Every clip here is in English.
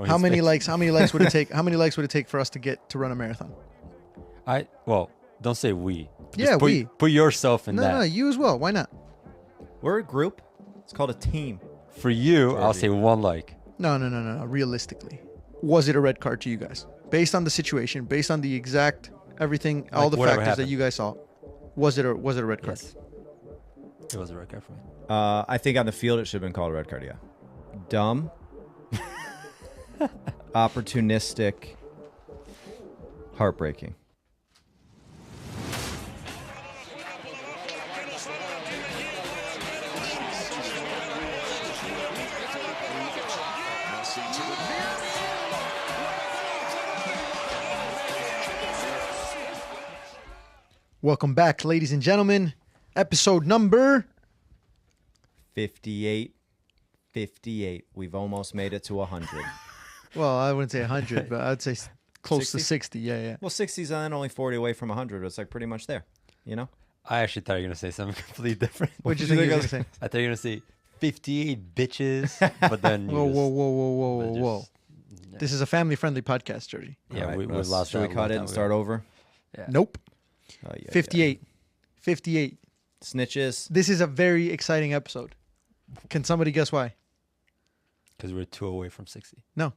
How many likes? How many likes would it take? How many likes would it take for us to run a marathon? Well, don't say we. Yeah, we. Put yourself in that. No, you as well. Why not? We're a group. It's called a team. For you, Georgie. I'll say 1 like. No. Realistically, was it a red card to you guys? Based on the situation, based on the exact everything, all the whatever factors happened. that you guys saw, was it a red card? Yes. It was a red card for me. I think on the field it should have been called a red card, yeah. Dumb. Opportunistic. Heartbreaking. Welcome back, ladies and gentlemen. Episode number 58. We've almost made it to 100. Well, I wouldn't say 100, but I'd say close 60? to 60. Yeah. Well, 60's then only 40 away from 100. It's like pretty much there, you know? I actually thought you were going to say something completely different. What did you think you were going to say? I thought you were going to say 58 bitches, but then you Whoa. Yeah. This is a family-friendly podcast, Georgie. Yeah, All right, we Russ, lost should we that cut it long and time start ago. over? Yeah. Nope. Oh, yeah, 58. yeah. 58. Snitches. This is a very exciting episode. Can somebody guess why? Because we're 2 away from 60. No.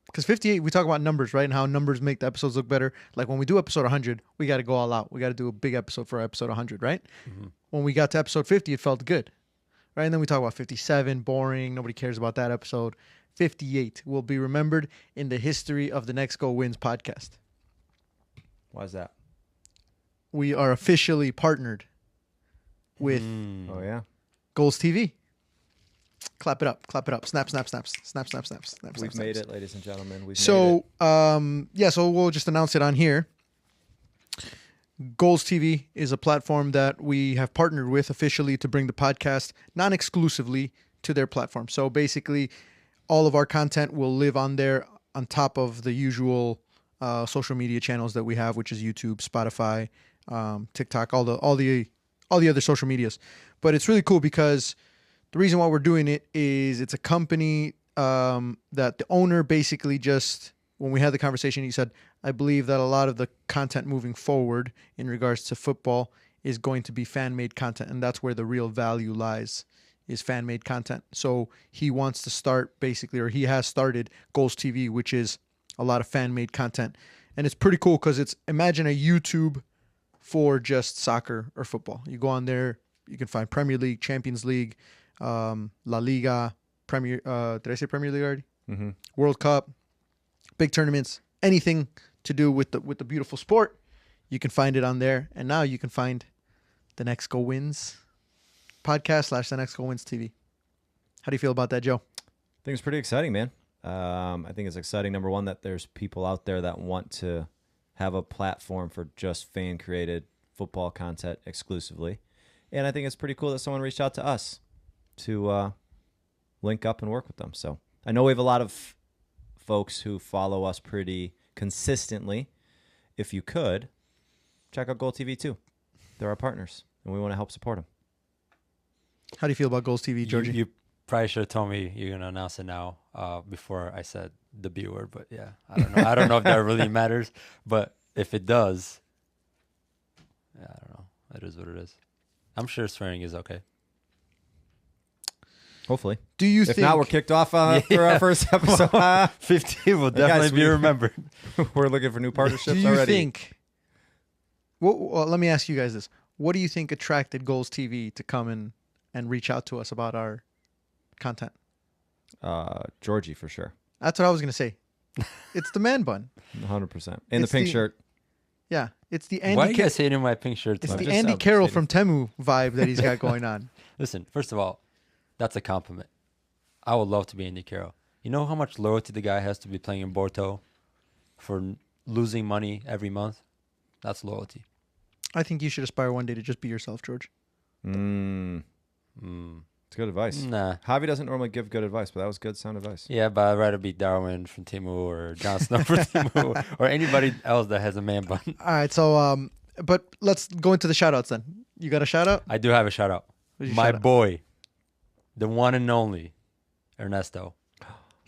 Because 58, we talk about numbers, right? And how numbers make the episodes look better. Like when we do episode 100, we got to go all out. We got to do a big episode for episode 100, right? Mm-hmm. When we got to episode 50, it felt good, right? And then we talk about 57, boring. Nobody cares about that episode. 58 will be remembered in the history of the Next Goal Wins podcast. Why is that? We are officially partnered with Oh, yeah? Goals TV. Clap it up. Snap, snaps. We've made it, ladies and gentlemen. We've made it. So we'll just announce it on here. Goals TV is a platform that we have partnered with officially to bring the podcast non-exclusively to their platform. So basically, all of our content will live on there on top of the usual social media channels that we have, which is YouTube, Spotify, TikTok, all the other social medias. But it's really cool because the reason why we're doing it is it's a company that the owner basically just, when we had the conversation, he said, I believe that a lot of the content moving forward in regards to football is going to be fan-made content, and that's where the real value lies, is fan-made content. So he wants to start basically, or he has started Goals TV, which is a lot of fan-made content. And it's pretty cool because it's, imagine a YouTube for just soccer or football. You go on there, you can find Premier League, Champions League, La Liga, Premier. Did I say Premier League already? Mm-hmm. World Cup, big tournaments, anything to do with the beautiful sport, you can find it on there. And now you can find the Next Goal Wins podcast / the Next Goal Wins TV. How do you feel about that, Joe? I think it's pretty exciting, man. I think it's exciting, number one, that there's people out there that want to have a platform for just fan-created football content exclusively. And I think it's pretty cool that someone reached out to us to link up and work with them. So I know we have a lot of folks who follow us pretty consistently. If you could, check out Goal TV too. They're our partners, and we want to help support them. How do you feel about Goals TV, Georgie? You probably should have told me you're going to announce it now before I said the B word. But yeah, I don't know. I don't know if that really matters. But if it does, yeah, I don't know. It is what it is. I'm sure swearing is okay. Hopefully. Do you If think... not, we're kicked off for our first episode. 15 will definitely be remembered. We're looking for new partnerships do you already. think... Well, let me ask you guys this. What do you think attracted Goals TV to come and reach out to us about our content? Georgie, for sure. That's what I was going to say. It's the man bun. 100%. And the It's pink the- shirt. Yeah, it's the Why are Andy you guys hating my pink shirt? It's tonight? the just Andy up Carroll shitting. from Temu vibe that he's got going on. Listen, first of all, that's a compliment. I would love to be Andy Carroll. You know how much loyalty the guy has to be playing in Porto for losing money every month? That's loyalty. I think you should aspire one day to just be yourself, George. It's good advice. Nah. Javi doesn't normally give good advice, but that was good sound advice. Yeah, but I'd rather be Darwin from Timu or Jon Snow from Timu or anybody else that has a man bun. All right, so but let's go into the shout-outs then. You got a shout-out? I do have a shout out. Who's your My shout-out? boy, the one and only Ernesto.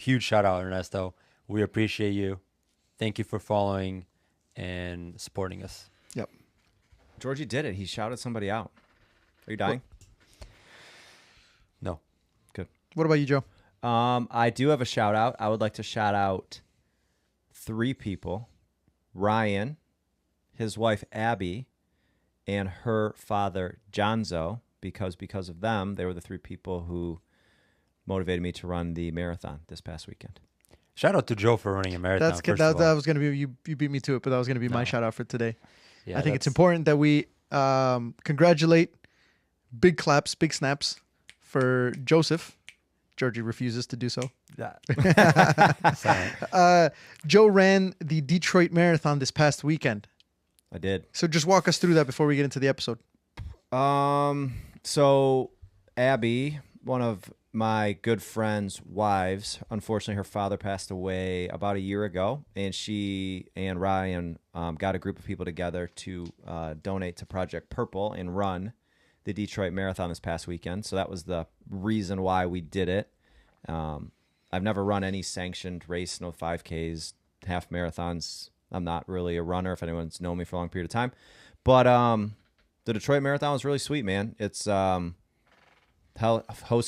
huge shout out, Ernesto. We appreciate you. Thank you for following and supporting us. Yep. Georgie did it. He shouted somebody out. Are you dying? No. Good. What about you, Joe? I do have a shout out. I would like to shout out 3 people: Ryan, his wife Abby, and her father Jonzo, because of them, they were the 3 people who motivated me to run the marathon this past weekend. Shout out to Joe for running a marathon. That's good. That was going to be you beat me to it, but that was going to be my shout out for today. Yeah, I think it's important that we congratulate, big claps, big snaps for Joseph. Georgie refuses to do so. Joe ran the Detroit Marathon this past weekend. I did. So just walk us through that before we get into the episode. So Abby, one of my good friend's wives, unfortunately her father passed away about a year ago, and she and Ryan got a group of people together to donate to Project Purple and run the Detroit Marathon this past weekend. So that was the reason why we did it. I've never run any sanctioned race, no 5Ks, half marathons. I'm not really a runner, if anyone's known me for a long period of time. But the Detroit Marathon was really sweet, man. It's hosted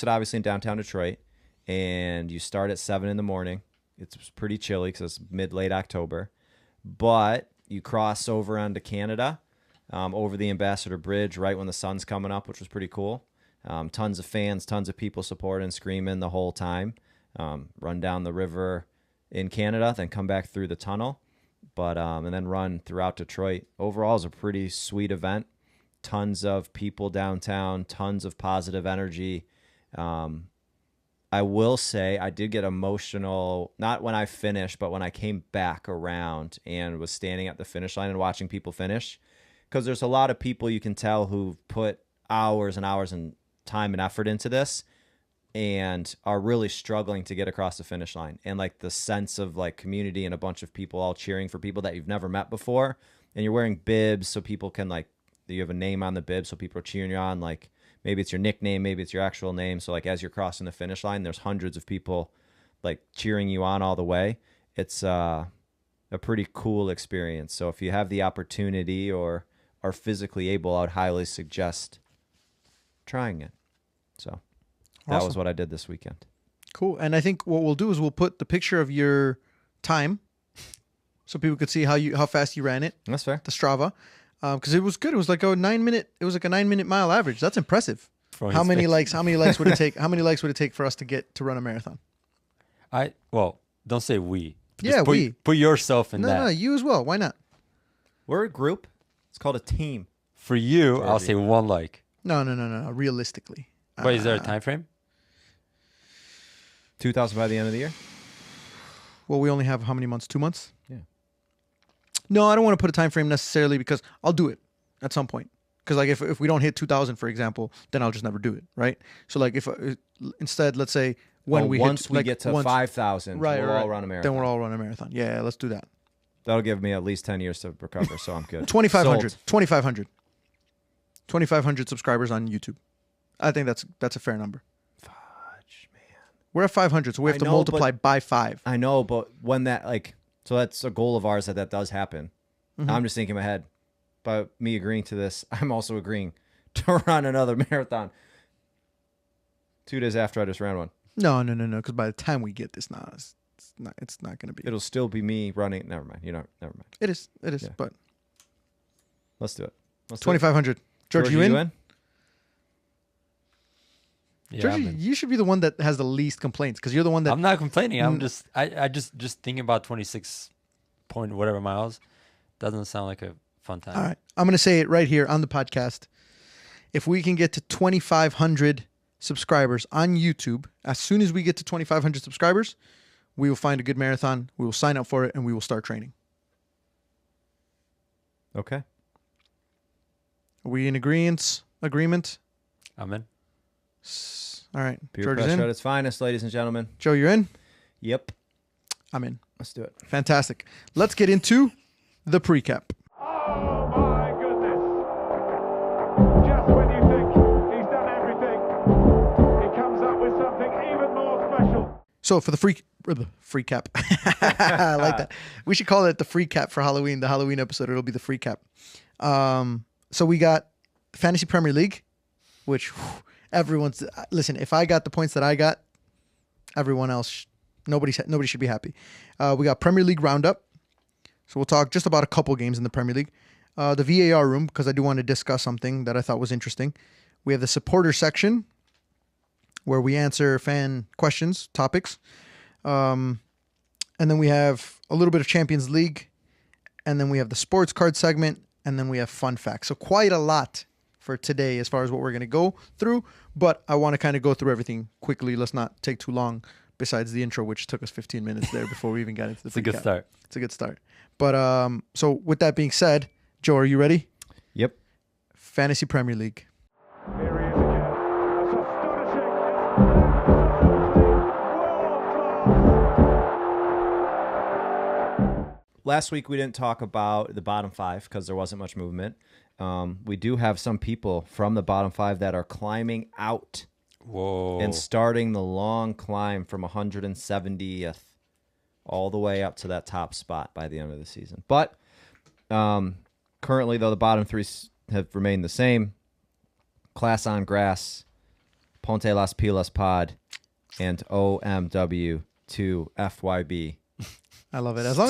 obviously in downtown Detroit, and you start at 7 in the morning. It's pretty chilly because it's mid-late October. But you cross over onto Canada, over the Ambassador Bridge right when the sun's coming up, which was pretty cool. Tons of fans, tons of people supporting, screaming the whole time. Run down the river in Canada, then come back through the tunnel, and then run throughout Detroit. Overall, it's a pretty sweet event. Tons of people downtown, tons of positive energy. I will say I did get emotional, not when I finished, but when I came back around and was standing at the finish line and watching people finish. Because there's a lot of people you can tell who've put hours and hours and time and effort into this and are really struggling to get across the finish line. And like the sense of like community and a bunch of people all cheering for people that you've never met before. And you're wearing bibs so people can like, you have a name on the bib so people are cheering you on. Like maybe it's your nickname, maybe it's your actual name. So like as you're crossing the finish line, there's hundreds of people like cheering you on all the way. It's a pretty cool experience. So if you have the opportunity or are physically able, I would highly suggest trying it. So that was what I did this weekend. Cool. And I think what we'll do is we'll put the picture of your time so people could see how fast you ran it. That's fair. The Strava. Because it was good. It was like a 9-minute mile average. That's impressive. How many likes would it take? How many likes would it take for us to run a marathon? Don't say we. Yeah, we. Put yourself in that. No, you as well. Why not? We're a group. It's called a team. For you, Georgie. I'll say 1 like. No. Realistically. Wait, is there a time frame? 2,000 by the end of the year? Well, we only have how many months? 2 months? Yeah. No, I don't want to put a time frame necessarily because I'll do it at some point. Because like if we don't hit 2,000, for example, then I'll just never do it, right? So like if instead, let's say once we get to 5,000, right, we'll all run a marathon. Then we'll all run a marathon. Yeah, let's do that. That'll give me at least 10 years to recover, so I'm good. 2,500. 2,500 subscribers on YouTube. I think that's a fair number. Fudge, man. We're at 500, so we have to multiply by 5. I know, but when that so that's a goal of ours that does happen. Mm-hmm. I'm just thinking in my head, by me agreeing to this, I'm also agreeing to run another marathon 2 days after I just ran one. No, because by the time we get this, it's not going to be. It'll still be me running. Never mind. Never mind. It is, yeah. But let's do it. 2,500. George, you in? Yeah, George, you should be the one that has the least complaints because you're the one that. I'm not complaining. I'm just thinking about 26 point whatever miles. Doesn't sound like a fun time. All right, I'm going to say it right here on the podcast. If we can get to 2,500 subscribers on YouTube, as soon as we get to 2,500 subscribers, we will find a good marathon. We will sign up for it and we will start training. Okay. Are we in agreement? I'm in. All right. Peer George is pressure in. at its finest, ladies and gentlemen. Joe, you're in? Yep. I'm in. Let's do it. Fantastic. Let's get into the pre-cap. Oh my goodness. Just when you think he's done everything, he comes up with something even more special. So for the free cap. I like that. We should call it the free cap for Halloween. The Halloween episode, it'll be the free cap. So we got Fantasy Premier League, which everyone's listen. If I got the points that I got, everyone else, nobody should be happy. We got Premier League roundup. So we'll talk just about a couple games in the Premier League. The VAR room, because I do want to discuss something that I thought was interesting. We have the supporter section, where we answer fan questions, topics. And then we have a little bit of Champions League. And then we have the sports card segment. And then we have fun facts. So quite a lot for today as far as what we're going to go through. But I want to kind of go through everything quickly. Let's not take too long besides the intro, which took us 15 minutes there before we even got into the It's a good start. It's a good start. But so with that being said, Joe, are you ready? Yep. Fantasy Premier League. Here he is again. That's astonishing. It's world-class. Last week we didn't talk about the bottom five because there wasn't much movement. We do have some people from the bottom five that are climbing out Whoa. and starting the long climb from 170th all the way up to that top spot by the end of the season. But currently, though, the bottom three have remained the same. Class on Grass, Ponte Las Pilas Pod, and OMW2FYB. I love it. As long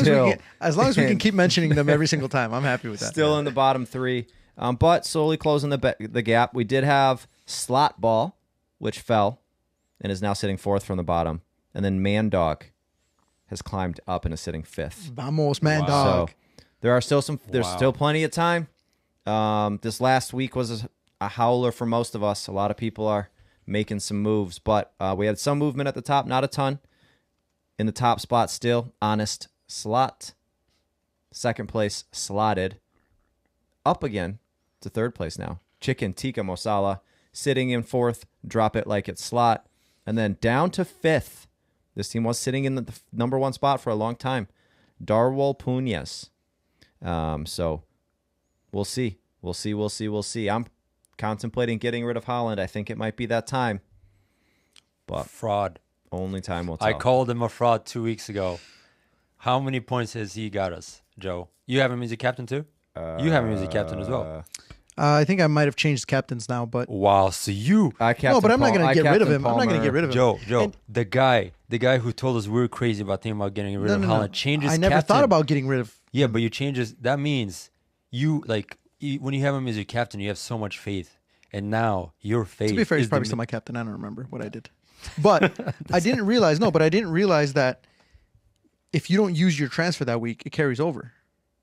as we can keep mentioning them every single time, I'm happy with that. Still in the bottom three, but slowly closing the gap. We did have Slot Ball, which fell and is now sitting fourth from the bottom. And then Man Dog has climbed up and is sitting fifth. Vamos, man, Wow. dog. So there are still there's still plenty of time. This last week was a howler for most of us. A lot of people are making some moves, but we had some movement at the top, not a ton. In the top spot still, Honest Slot. Second place, Slotted. Up again to third place now. Chicken Tikka Mosala sitting in fourth, Drop It Like It's Slot. And then down to fifth. This team was sitting in the number one spot for a long time. Darwol Punyas. So we'll see. We'll see. I'm contemplating getting rid of Holland. I think it might be that time. But Fraud. only time will tell. I called him a fraud 2 weeks ago. How many points has he got us, Joe? You have him as a captain too? You have him as a captain as well. I think I might have changed captains now, but Wow, so you, no, but I'm not going to get rid of him. I'm not going to get rid of him. Joe, And- the guy who told us we were crazy about thinking about getting rid of Holland, changes I never captain. thought about getting rid of. Yeah, but you changes. That means you when you have him as your captain, you have so much faith, and now your faith. To be fair, he's is probably still my captain. I don't remember what I did, but I didn't realize. No, but I didn't realize that if you don't use your transfer that week, it carries over.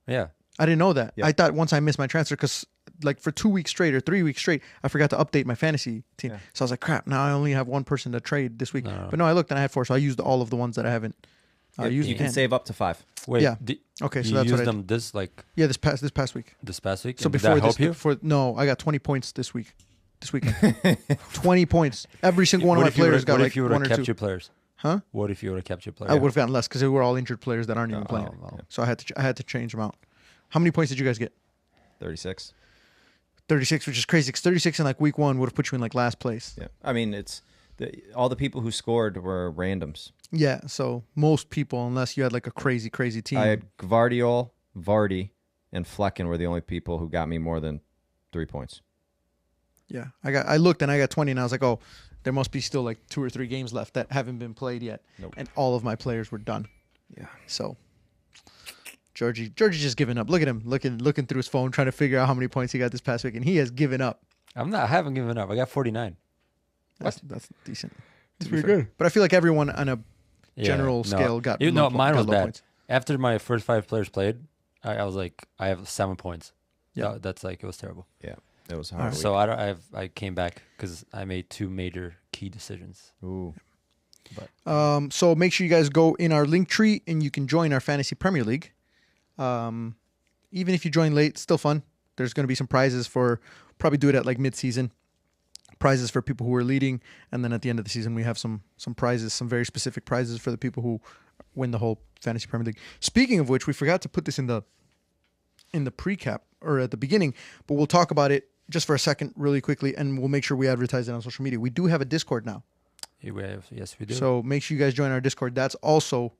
Yeah. I didn't know that. Yeah. I thought once I missed my transfer because like for 2 weeks straight or 3 weeks straight, I forgot to update my fantasy team. Yeah. So I was like, crap, now I only have one person to trade this week. No. But no, I looked and I had 4, so I used all of the ones that I haven't used. You can again. save up to 5. Wait. Yeah. Okay, so you that's what used I them this this past week. past week. So and did before that this, help you? no, I got 20 points this week. This weekend, 20 points. Every single one of What my if you would've- players got what like if you would 1 have or kept 2. your players? Huh? What if you would have kept your players? I would have gotten less because they were all injured players that aren't even playing. well. So I had to change them out. How many points did you guys get? 36. 36, which is crazy. Because 36 in like week 1 would have put you in like last place. Yeah. I mean, it's all the people who scored were randoms. Yeah, so most people, unless you had like a crazy team. I had Gvardiol, Vardy, and Flecken were the only people who got me more than 3 points. Yeah, I looked and I got 20, and I was like, oh, there must be still like 2 or 3 games left that haven't been played yet. Nope. And all of my players were done. Yeah. So Georgie's just giving up. Look at him looking through his phone, trying to figure out how many points he got this past week, and he has given up. I haven't given up. I got 49. That's decent. It's to be pretty fair. good. But I feel like everyone on a Yeah, general no. scale got Even though mine got was low bad. points. After my first 5 players played, I was like, I have 7 points. Yeah. That's like, it was terrible. Yeah. It was All hard. right. So I came back because I made 2 major key decisions. Ooh. So make sure you guys go in our link tree and you can join our Fantasy Premier League. Even if you join late, still fun. There's going to be some prizes for, probably do it at like mid-season. Prizes for people who are leading, and then at the end of the season we have some prizes, some very specific prizes for the people who win the whole Fantasy Premier League. Speaking of which, we forgot to put this in the pre-cap or at the beginning, but we'll talk about it just for a second really quickly, and we'll make sure we advertise it on social media. We do have a Discord now. Yes, we do. So make sure you guys join our Discord. That's also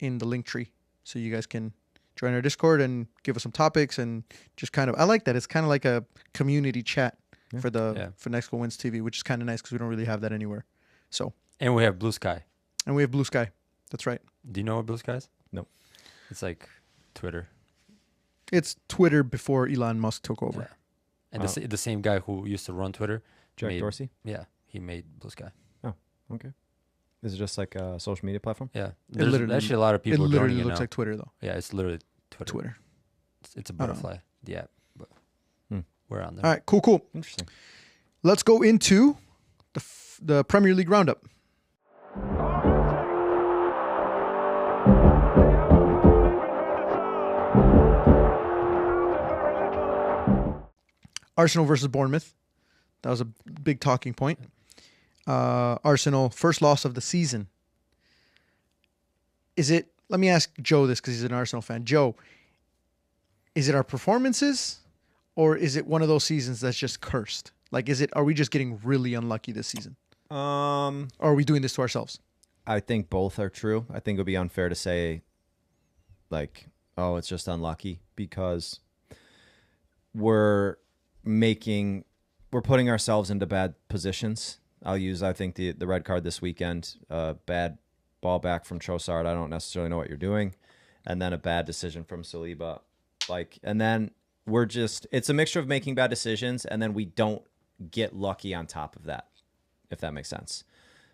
in the link tree. So you guys can join our Discord and give us some topics and just kind of, I like that. It's kind of like a community chat for Next Goal Wins TV, which is kind of nice because we don't really have that anywhere. So, and we have Blue Sky. and we have Blue Sky. That's right. Do you know what Blue Sky is? No. It's like Twitter. It's Twitter before Elon Musk took over. Yeah. And the same guy who used to run Twitter. Jack Dorsey? Yeah, he made Blue Sky. Oh, okay. Is it just like a social media platform? Yeah. There's actually a lot of It people literally joining it looks now. like Twitter, though. Yeah, it's literally Twitter. Twitter. It's a butterfly, the app. But we're on there. All right, cool. Interesting. Let's go into the Premier League roundup. Arsenal versus Bournemouth. That was a big talking point. Arsenal, first loss of the season. Let me ask Joe this because he's an Arsenal fan. Joe, is it our performances or is it one of those seasons that's just cursed? Like, are we just getting really unlucky this season? Or are we doing this to ourselves? I think both are true. I think it would be unfair to say, like, oh, it's just unlucky because we're putting ourselves into bad positions. I'll use, I think, the red card this weekend, bad ball back from Trossard. I don't necessarily know what you're doing. And then a bad decision from Saliba. And then it's a mixture of making bad decisions and then we don't get lucky on top of that, if that makes sense.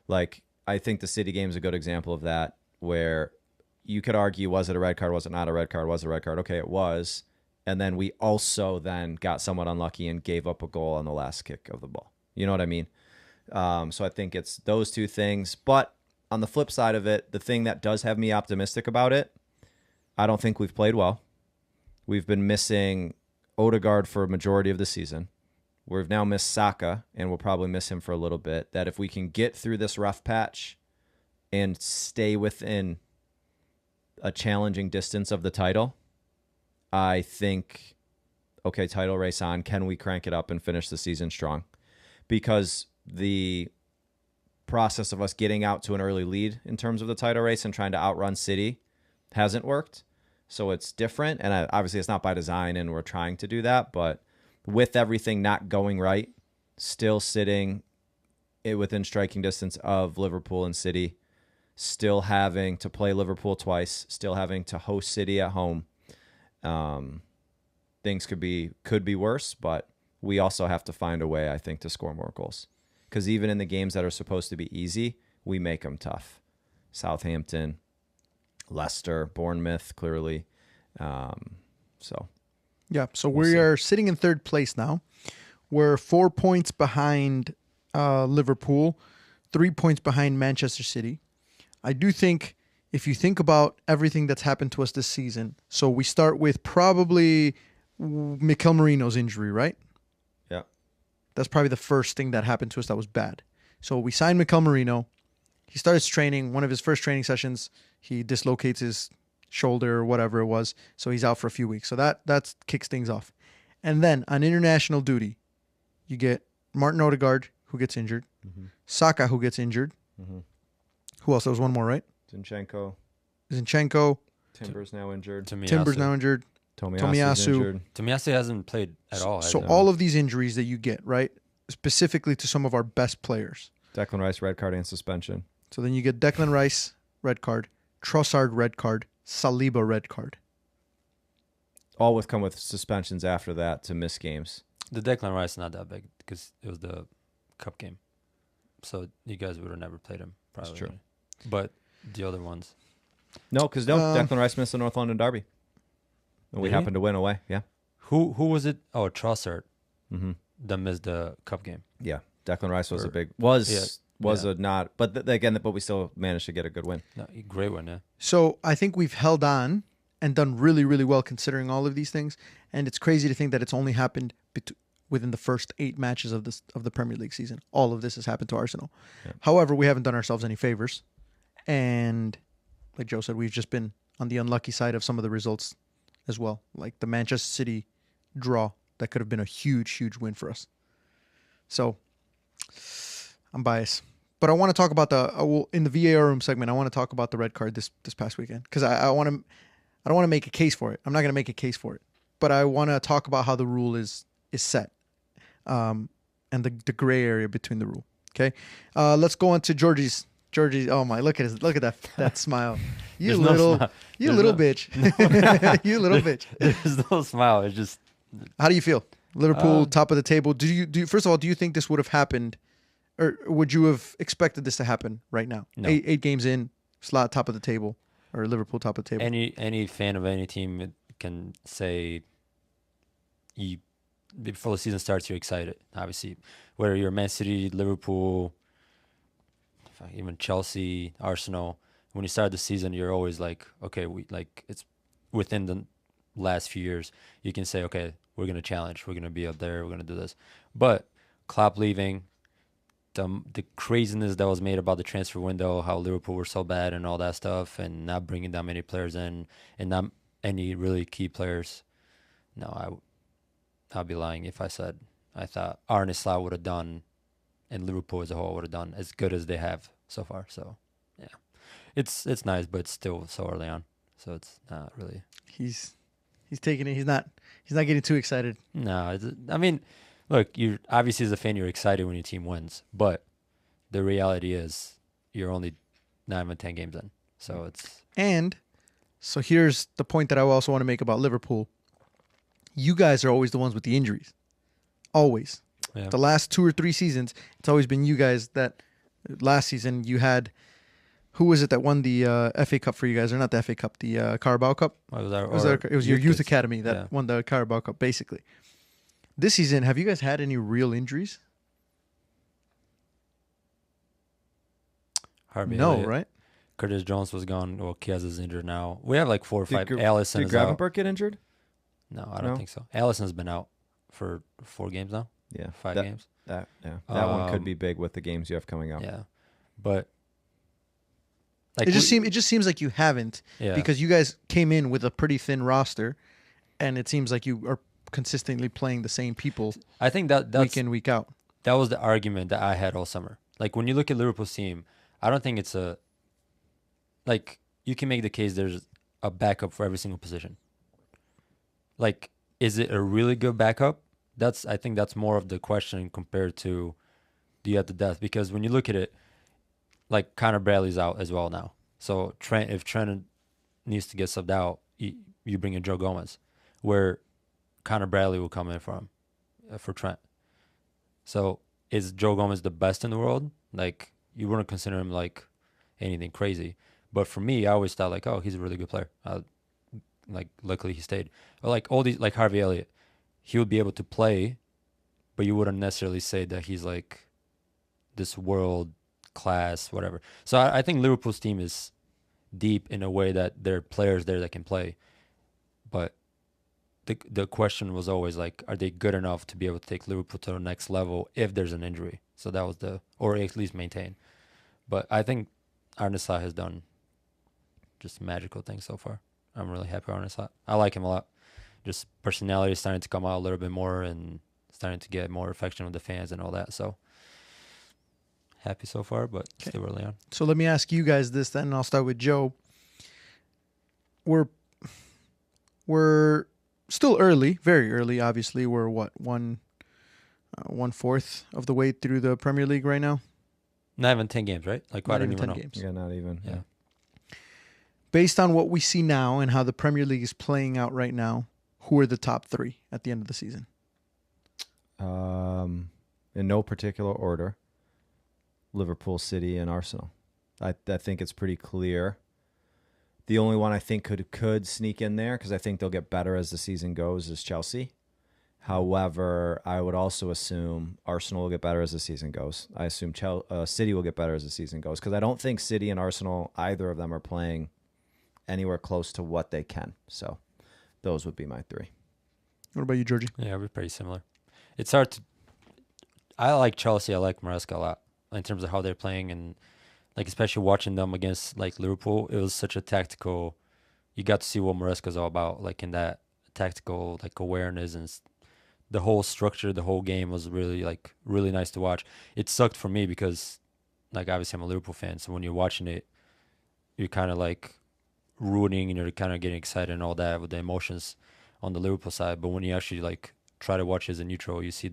Like, I think the City game is a good example of that, where you could argue, was it a red card? Was it not a red card? Was it a red card? Okay, it was. And then we also then got somewhat unlucky and gave up a goal on the last kick of the ball. You know what I mean? So I think it's those two things. But on the flip side of it, the thing that does have me optimistic about it, I don't think we've played well. We've been missing Odegaard for a majority of the season. We've now missed Saka, and we'll probably miss him for a little bit. That if we can get through this rough patch and stay within a challenging distance of the title, I think, okay, title race on. Can we crank it up and finish the season strong? Because the process of us getting out to an early lead in terms of the title race and trying to outrun City hasn't worked. So it's different. And obviously it's not by design and we're trying to do that. But with everything not going right, still sitting within striking distance of Liverpool and City, still having to play Liverpool twice, still having to host City at home. Things could be worse, but we also have to find a way, I think, to score more goals. Because even in the games that are supposed to be easy, we make them tough. Southampton, Leicester, Bournemouth, clearly. So we are sitting in third place now. We're 4 points behind Liverpool, 3 points behind Manchester City. I do think, if you think about everything that's happened to us this season, so we start with probably Mikel Merino's injury, right? Yeah. That's probably the first thing that happened to us that was bad. So we signed Mikel Merino. He starts training. One of his first training sessions, he dislocates his shoulder or whatever it was. So he's out for a few weeks. So that kicks things off. And then on international duty, you get Martin Odegaard, who gets injured. Mm-hmm. Saka, who gets injured. Mm-hmm. Who else? There was one more, right? Zinchenko. Timber's now injured. Timber's now injured. Tomiyasu's injured. Tomiyasu hasn't played at all. So all of these injuries that you get, right, specifically to some of our best players. Declan Rice, red card and suspension. So then you get Declan Rice, red card. Trossard, red card. Saliba, red card. All come with suspensions after that to miss games. The Declan Rice is not that big because it was the cup game. So you guys would have never played him, probably. That's true. But the other ones. No, because Declan Rice missed the North London derby. And we happened to win away, yeah. Who was it? Oh, Trossard. Mm-hmm. That missed the cup game. Yeah, Declan Rice was but we still managed to get a good win. No, great one, yeah. So I think we've held on and done really, really well considering all of these things. And it's crazy to think that it's only happened within the first 8 matches of the Premier League season. All of this has happened to Arsenal. Yeah. However, we haven't done ourselves any favors. And like Joe said, we've just been on the unlucky side of some of the results as well. Like the Manchester City draw, that could have been a huge, huge win for us. So I'm biased. But I want to talk about in the VAR room segment. I want to talk about the red card this past weekend because I don't want to make a case for it. I'm not going to make a case for it, but I want to talk about how the rule is set, and the gray area between the rule. Okay, let's go on to Georgie's. Oh my! Look at that smile. You There's little, no smile. you There's little no- bitch. You little bitch. There's no smile. It's just How do you feel? Liverpool top of the table. Do you first of all, do you think this would have happened, or would you have expected this to happen right now? No. Eight games in, slot top of the table, or Liverpool top of the table. any fan of any team can say you before the season starts you're excited. Obviously, whether you're Man City, Liverpool, even Chelsea, Arsenal. When you start the season, you're always like, okay, it's within the last few years. You can say, okay, we're gonna challenge, we're gonna be up there, we're gonna do this. But Klopp leaving, the craziness that was made about the transfer window, how Liverpool were so bad and all that stuff, and not bringing that many players in, and not any really key players. No, I'd be lying if I said I thought Arne Slot would have done, and Liverpool as a whole would have done as good as they have so far. So, yeah, it's nice, but it's still so early on, so it's not really. He's taking it. He's not getting too excited. No, I mean, look, you obviously as a fan, you're excited when your team wins, but the reality is you're only 9 or 10 games in, so it's. And so here's the point that I also want to make about Liverpool. You guys are always the ones with the injuries. Always. Yeah. The last 2 or 3 seasons, it's always been you guys that last season you had. Who was it that won the FA Cup for you guys? Or not the FA Cup, the Carabao Cup? What was It was your youth kids. academy that Yeah. won the Carabao Cup, basically. This season, have you guys had any real injuries? Harvey No, Elliott. right? Curtis Jones was gone. Well, Chiaz is injured now. We have like 4 or 5. Did Allison is out. Gravenberch get injured? No, I don't No? think so. Allison's been out for 4 games now. Yeah, 5 that, games. That one could Um, be big with the games you have coming up. Yeah, but like It just seems like you haven't yeah. because you guys came in with a pretty thin roster, and it seems like you are consistently playing the same people I think that's week in, week out. that was the argument that I had all summer. Like when you look at Liverpool's team, I don't think it's like you can make the case there's a backup for every single position. Like, is it a really good backup? I think that's more of the question compared to do you have the depth? Because when you look at it, like Conor Bradley's out as well now. So if Trent needs to get subbed out, you bring in Joe Gomez, where Conor Bradley will come in for Trent. So is Joe Gomez the best in the world? Like you wouldn't consider him like anything crazy, but for me, I always thought like, oh, he's a really good player. Like luckily he stayed. But like all these, like Harvey Elliott, he would be able to play, but you wouldn't necessarily say that he's like this world class, whatever. So I think Liverpool's team is deep in a way that there are players there that can play, but the question was always like, are they good enough to be able to take Liverpool to the next level if there's an injury? So that was or at least maintain. But I think Arne Slot has done just magical things so far. I'm really happy with Arne Slot. I like him a lot. Just personality is starting to come out a little bit more and starting to get more affection with the fans and all that. So happy so far, but still early on. So let me ask you guys this then, and I'll start with Joe. We're still early, very early. Obviously, we're what 1/4 of the way through the Premier League right now. Not even 10 games, right? Like I Not don't even even 10 know. games. Yeah, not even. Yeah. Based on what we see now and how the Premier League is playing out right now, who are the top 3 at the end of the season? In no particular order, Liverpool, City, and Arsenal. I think it's pretty clear. The only one I think could sneak in there, because I think they'll get better as the season goes, is Chelsea. However, I would also assume Arsenal will get better as the season goes. I assume City will get better as the season goes, because I don't think City and Arsenal, either of them, are playing anywhere close to what they can. So those would be my 3. What about you, Georgie? Yeah, we're pretty similar. It's hard to. I like Chelsea. I like Maresca a lot in terms of how they're playing, and like especially watching them against like Liverpool. It was such a tactical. You got to see what Maresca's all about, like in that tactical like awareness and the whole structure. The whole game was really nice to watch. It sucked for me because like obviously I'm a Liverpool fan, so when you're watching it, you're kind of like rooting and you're kind of getting excited and all that with the emotions on the Liverpool side. But when you actually like try to watch it as a neutral, you see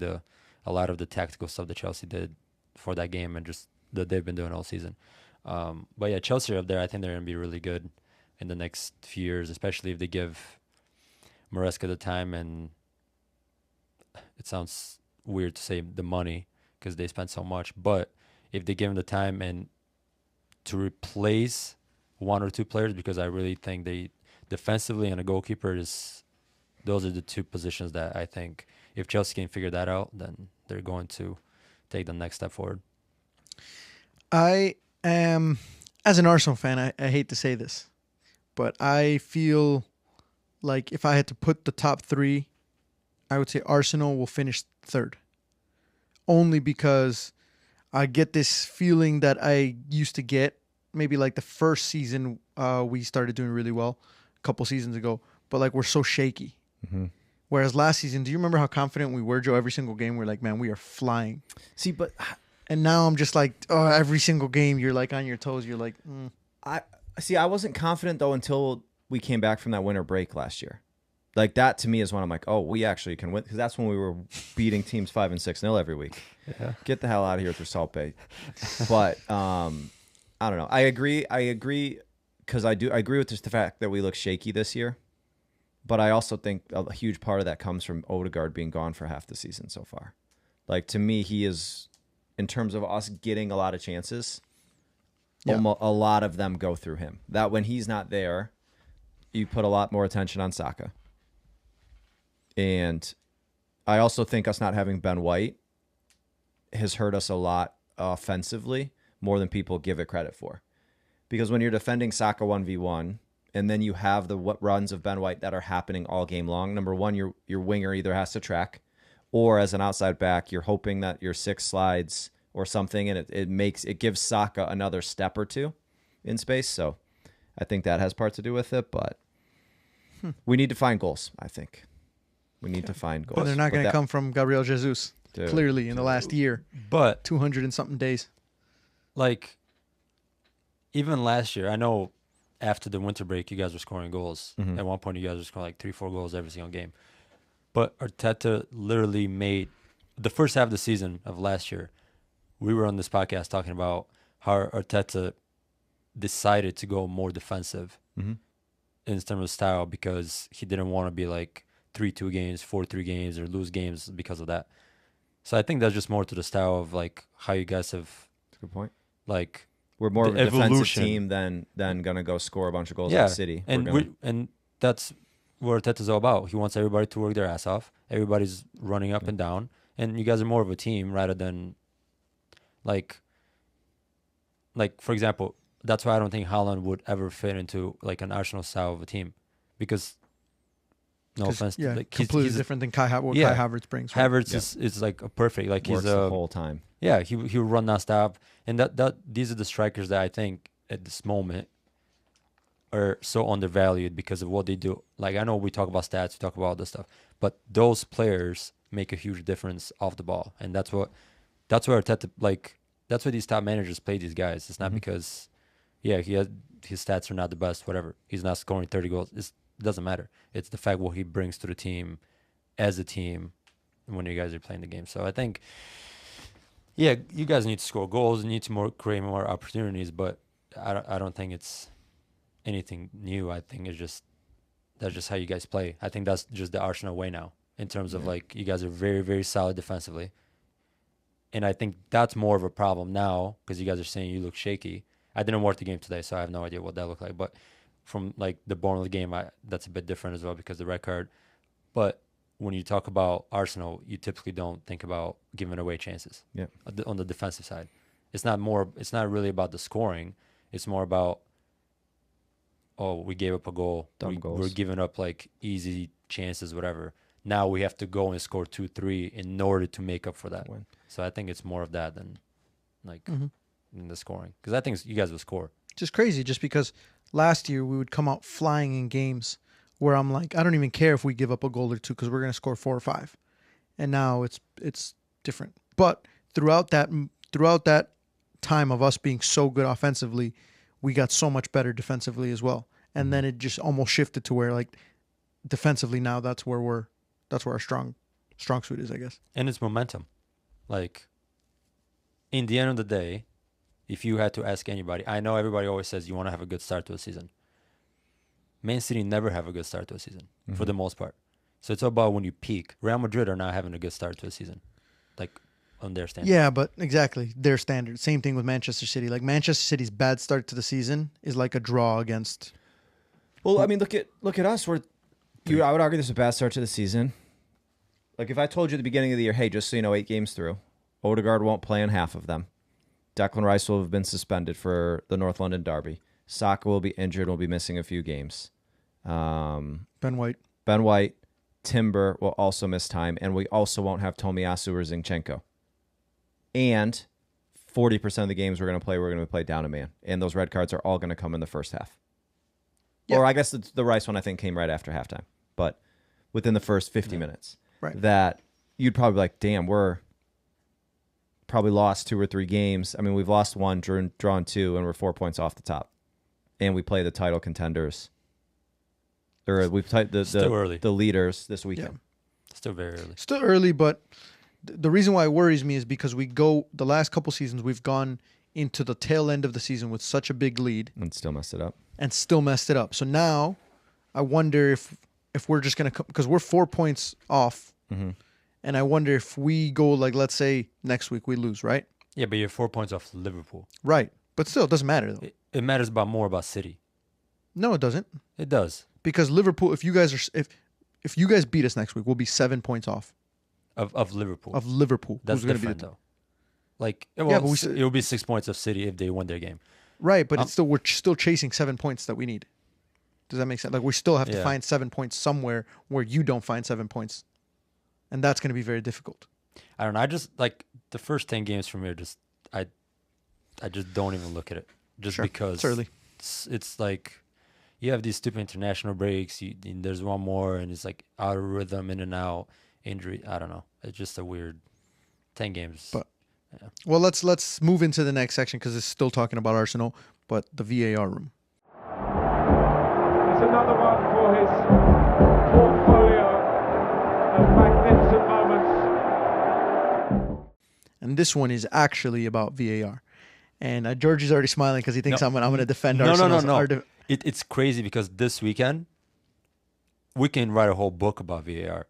a lot of the tactical stuff that Chelsea did for that game and just that they've been doing all season. But yeah, Chelsea are up there. I think they're going to be really good in the next few years, especially if they give Maresca the time, and it sounds weird to say the money because they spent so much, but if they give him the time and to replace one or two players, because I really think they defensively and a goalkeeper those are the two positions that I think if Chelsea can figure that out, then they're going to take the next step forward. I am, as an Arsenal fan, I hate to say this, but I feel like if I had to put the top three, I would say Arsenal will finish third. Only because I get this feeling that I used to get maybe like the first season we started doing really well a couple seasons ago, but like we're so shaky. Mm-hmm. Whereas last season, do you remember how confident we were, Joe? Every single game, we're like, man, we are flying. See, but And now I'm just like, oh, every single game, you're like on your toes. You're like, I wasn't confident though until we came back from that winter break last year. Like that to me is when I'm like, oh, we actually can win, because that's when we were beating teams 5 and 6-0 every week. Yeah. Get the hell out of here with your Salt Bay. But I don't know. I agree because I agree with just the fact that we look shaky this year. But I also think a huge part of that comes from Odegaard being gone for half the season so far. Like to me, he is, in terms of us getting a lot of chances, almost a lot of them go through him. That when he's not there, you put a lot more attention on Saka. And I also think us not having Ben White has hurt us a lot offensively, more than people give it credit for. Because when you're defending Saka 1v1, and then you have the runs of Ben White that are happening all game long, number one, your winger either has to track, or as an outside back, you're hoping that your 6 slides or something, and it gives Saka another step or two in space. So I think that has part to do with it, but we need to find goals, I think. We need to find goals. but they're not going to come from Gabriel Jesus, clearly, in the last year. But 200 and something days. like even last year, I know after the winter break, you guys were scoring goals. Mhm. At one point, you guys were scoring like 3-4 goals every single game. But Arteta literally made the first half of the season of last year. We were on this podcast talking about how Arteta decided to go more defensive Mm-hmm. in terms of style because he didn't want to be like 3-2 games, 4-3 games, or lose games because of that. So I think that's just more to the style of like how you guys have That's a good point. like We're more of a the defensive evolution. team than gonna go score a bunch of goals at City. And that's what Arteta's all about. He wants everybody to work their ass off. Everybody's running up and down, and you guys are more of a team rather than like for example, that's why I don't think Haaland would ever fit into like an Arsenal style of a team, because no offense, Yeah, like completely different than Kai Havertz brings. Right? Havertz is like a perfect, like works he's the whole time. yeah, he will run nonstop, and that these are the strikers that I think at this moment are so undervalued because of what they do. Like I know we talk about stats, we talk about all this stuff, but those players make a huge difference off the ball, and that's where Arteta, like that's why these top managers play these guys. It's not because his stats are not the best, whatever. He's not scoring 30 goals. It doesn't matter. It's the fact what he brings to the team as a team when you guys are playing the game. So I think, yeah, you guys need to score goals. You need to create more opportunities, but I don't think it's anything new. I think that's just how you guys play. I think that's just the Arsenal way now in terms of like you guys are very, very solid defensively. And I think that's more of a problem now because you guys are saying you look shaky. I didn't watch the game today, so I have no idea what that looked like. But from like the Bournemouth game, that's a bit different as well because the red card. But when you talk about Arsenal, you typically don't think about giving away chances. Yeah. On the defensive side, it's not really about the scoring. It's more about, we gave up a goal. Goals. We're giving up like easy chances, whatever. Now we have to go and score 2-3 in order to make up for that. Win. So I think it's more of that than like in the scoring, because I think you guys will score. Just crazy, just because last year we would come out flying in games where I'm like, I don't even care if we give up a goal or two because we're going to score 4 or 5. And now it's different. But throughout that time of us being so good offensively, we got so much better defensively as well. And then it just almost shifted to where like defensively now that's where our strong suit is, I guess. And it's momentum. Like, in the end of the day, if you had to ask anybody, I know everybody always says you want to have a good start to a season. Man City never have a good start to a season for the most part. So it's all about when you peak. Real Madrid are not having a good start to a season, like on their standard. Yeah, but exactly their standard. Same thing with Manchester City. Like Manchester City's bad start to the season is like a draw against. Well, I mean, look at us. I would argue this is a bad start to the season. Like if I told you at the beginning of the year, hey, just so you know, 8 games through, Odegaard won't play in half of them. Declan Rice will have been suspended for the North London derby. Saka will be injured. Will be missing a few games. Ben White. Timber will also miss time, and we also won't have Tomiyasu or Zinchenko. And 40% of the games we're going to play down a man, and those red cards are all going to come in the first half. Yeah. Or I guess the Rice one I think came right after halftime, but within the first 50 minutes. Right. That you'd probably be like, damn, we're probably lost 2 or 3 games. I mean, we've lost 1, drawn 2, and we're 4 points off the top. And we play the title contenders. Or we've played the leaders this weekend. Yeah. Still very early. Still early, but the reason why it worries me is because the last couple seasons, we've gone into the tail end of the season with such a big lead. And still messed it up. So now I wonder if we're just going to, because we're 4 points off. Mm-hmm. And I wonder if we go, like, let's say next week we lose, right? Yeah, but you're 4 points off Liverpool. Right. But still, it doesn't matter, though. It matters more about City. No, it doesn't. It does. Because Liverpool, if you guys beat us next week, we'll be 7 points off. Of Liverpool. Of Liverpool. That's who's different, gonna be though. Like, well, but it will be 6 points of City if they win their game. Right, but we're still chasing 7 points that we need. Does that make sense? Like, we still have to find 7 points somewhere where you don't find 7 points. And that's going to be very difficult. I don't know. I just, like, the first 10 games from here, I just don't even look at it. Just because it's early. It's like, you have these stupid international breaks. There's one more, and it's like out of rhythm, in and out, injury. I don't know. It's just a weird 10 games. But well, let's move into the next section because it's still talking about Arsenal, but the VAR room. It's another one for his portfolio of magnificent moments. And this one is actually about VAR. And George is already smiling because he thinks I'm going to defend Arsenal. No. It's crazy because this weekend, we can write a whole book about VAR.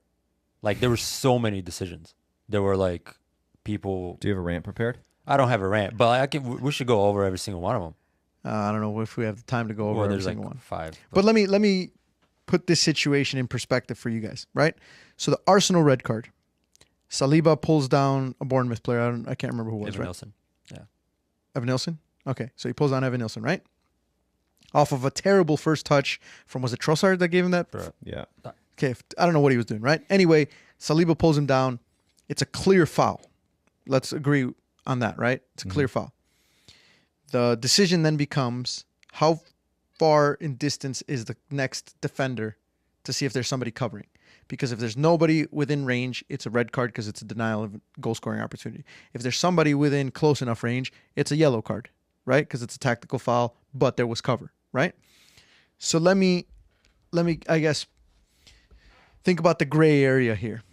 Like, there were so many decisions. There were, like, people... Do you have a rant prepared? I don't have a rant, but we should go over every single one of them. I don't know if we have the time to go over every single one. 5. But let me put this situation in perspective for you guys, right? So the Arsenal red card. Saliba pulls down a Bournemouth player. I can't remember who it was, Evan right? Nilsson. Yeah. Evan Nilsson? Okay, so he pulls down Evan Nilsson, right? Off of a terrible first touch from, was it Trossard that gave him that? Yeah. Okay, I don't know what he was doing, right? Anyway, Saliba pulls him down. It's a clear foul. Let's agree on that, right? It's a clear foul. The decision then becomes how far in distance is the next defender to see if there's somebody covering. Because if there's nobody within range, it's a red card because it's a denial of goal-scoring opportunity. If there's somebody within close enough range, it's a yellow card, right? Because it's a tactical foul, but there was cover, right? So let me, I guess, think about the gray area here.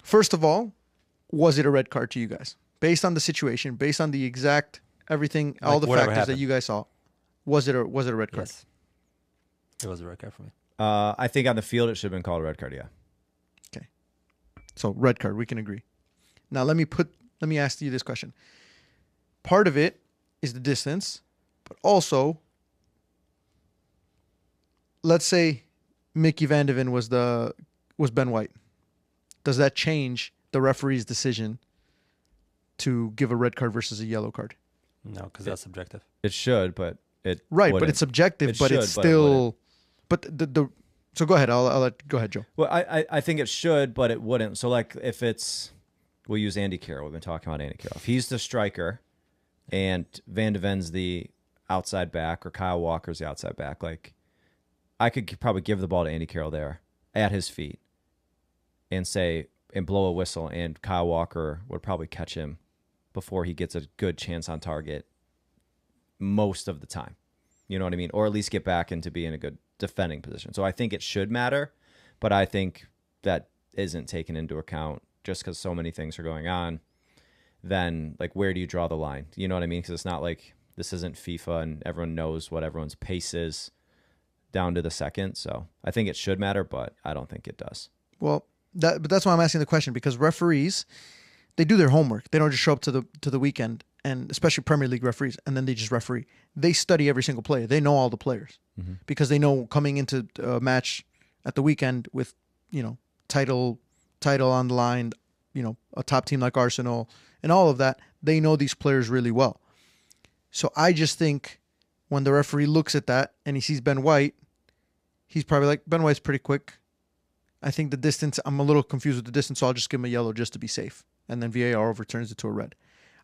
First of all, was it a red card to you guys? Based on the situation, based on the exact everything, all the factors that you guys saw, was it a red card? Yes. It was a red card for me. I think on the field it should have been called a red card, yeah. Okay. So red card, we can agree. Now let me ask you this question. Part of it is the distance, but also, let's say Mickey Van de Ven was Ben White. Does that change the referee's decision to give a red card versus a yellow card? No, because that's subjective. It should, but it right, wouldn't. but it's subjective. But it's but still. But the so go ahead. Go ahead, Joe. Well, I think it should, but it wouldn't. So like if it's, we'll use Andy Carroll. We've been talking about Andy Carroll. If he's the striker, and Van de Ven's the outside back, or Kyle Walker's the outside back, like I could probably give the ball to Andy Carroll there at his feet, and blow a whistle, and Kyle Walker would probably catch him before he gets a good chance on target most of the time. You know what I mean? Or at least get back into being a good defending position. So I think it should matter, but I think that isn't taken into account just because so many things are going on. Then, like, where do you draw the line? You know what I mean? Because it's not like this isn't FIFA and everyone knows what everyone's pace is down to the second. So I think it should matter, but I don't think it does. Well, but that's why I'm asking the question, because referees, they do their homework. They don't just show up to the weekend, and especially Premier League referees, and then they just referee. They study every single player. They know all the players because they know coming into a match at the weekend with, title on the line, a top team like Arsenal and all of that, they know these players really well. So I just think when the referee looks at that and he sees Ben White, he's probably like, Ben White's pretty quick. I think the distance, I'm a little confused with the distance, so I'll just give him a yellow just to be safe. And then VAR overturns it to a red.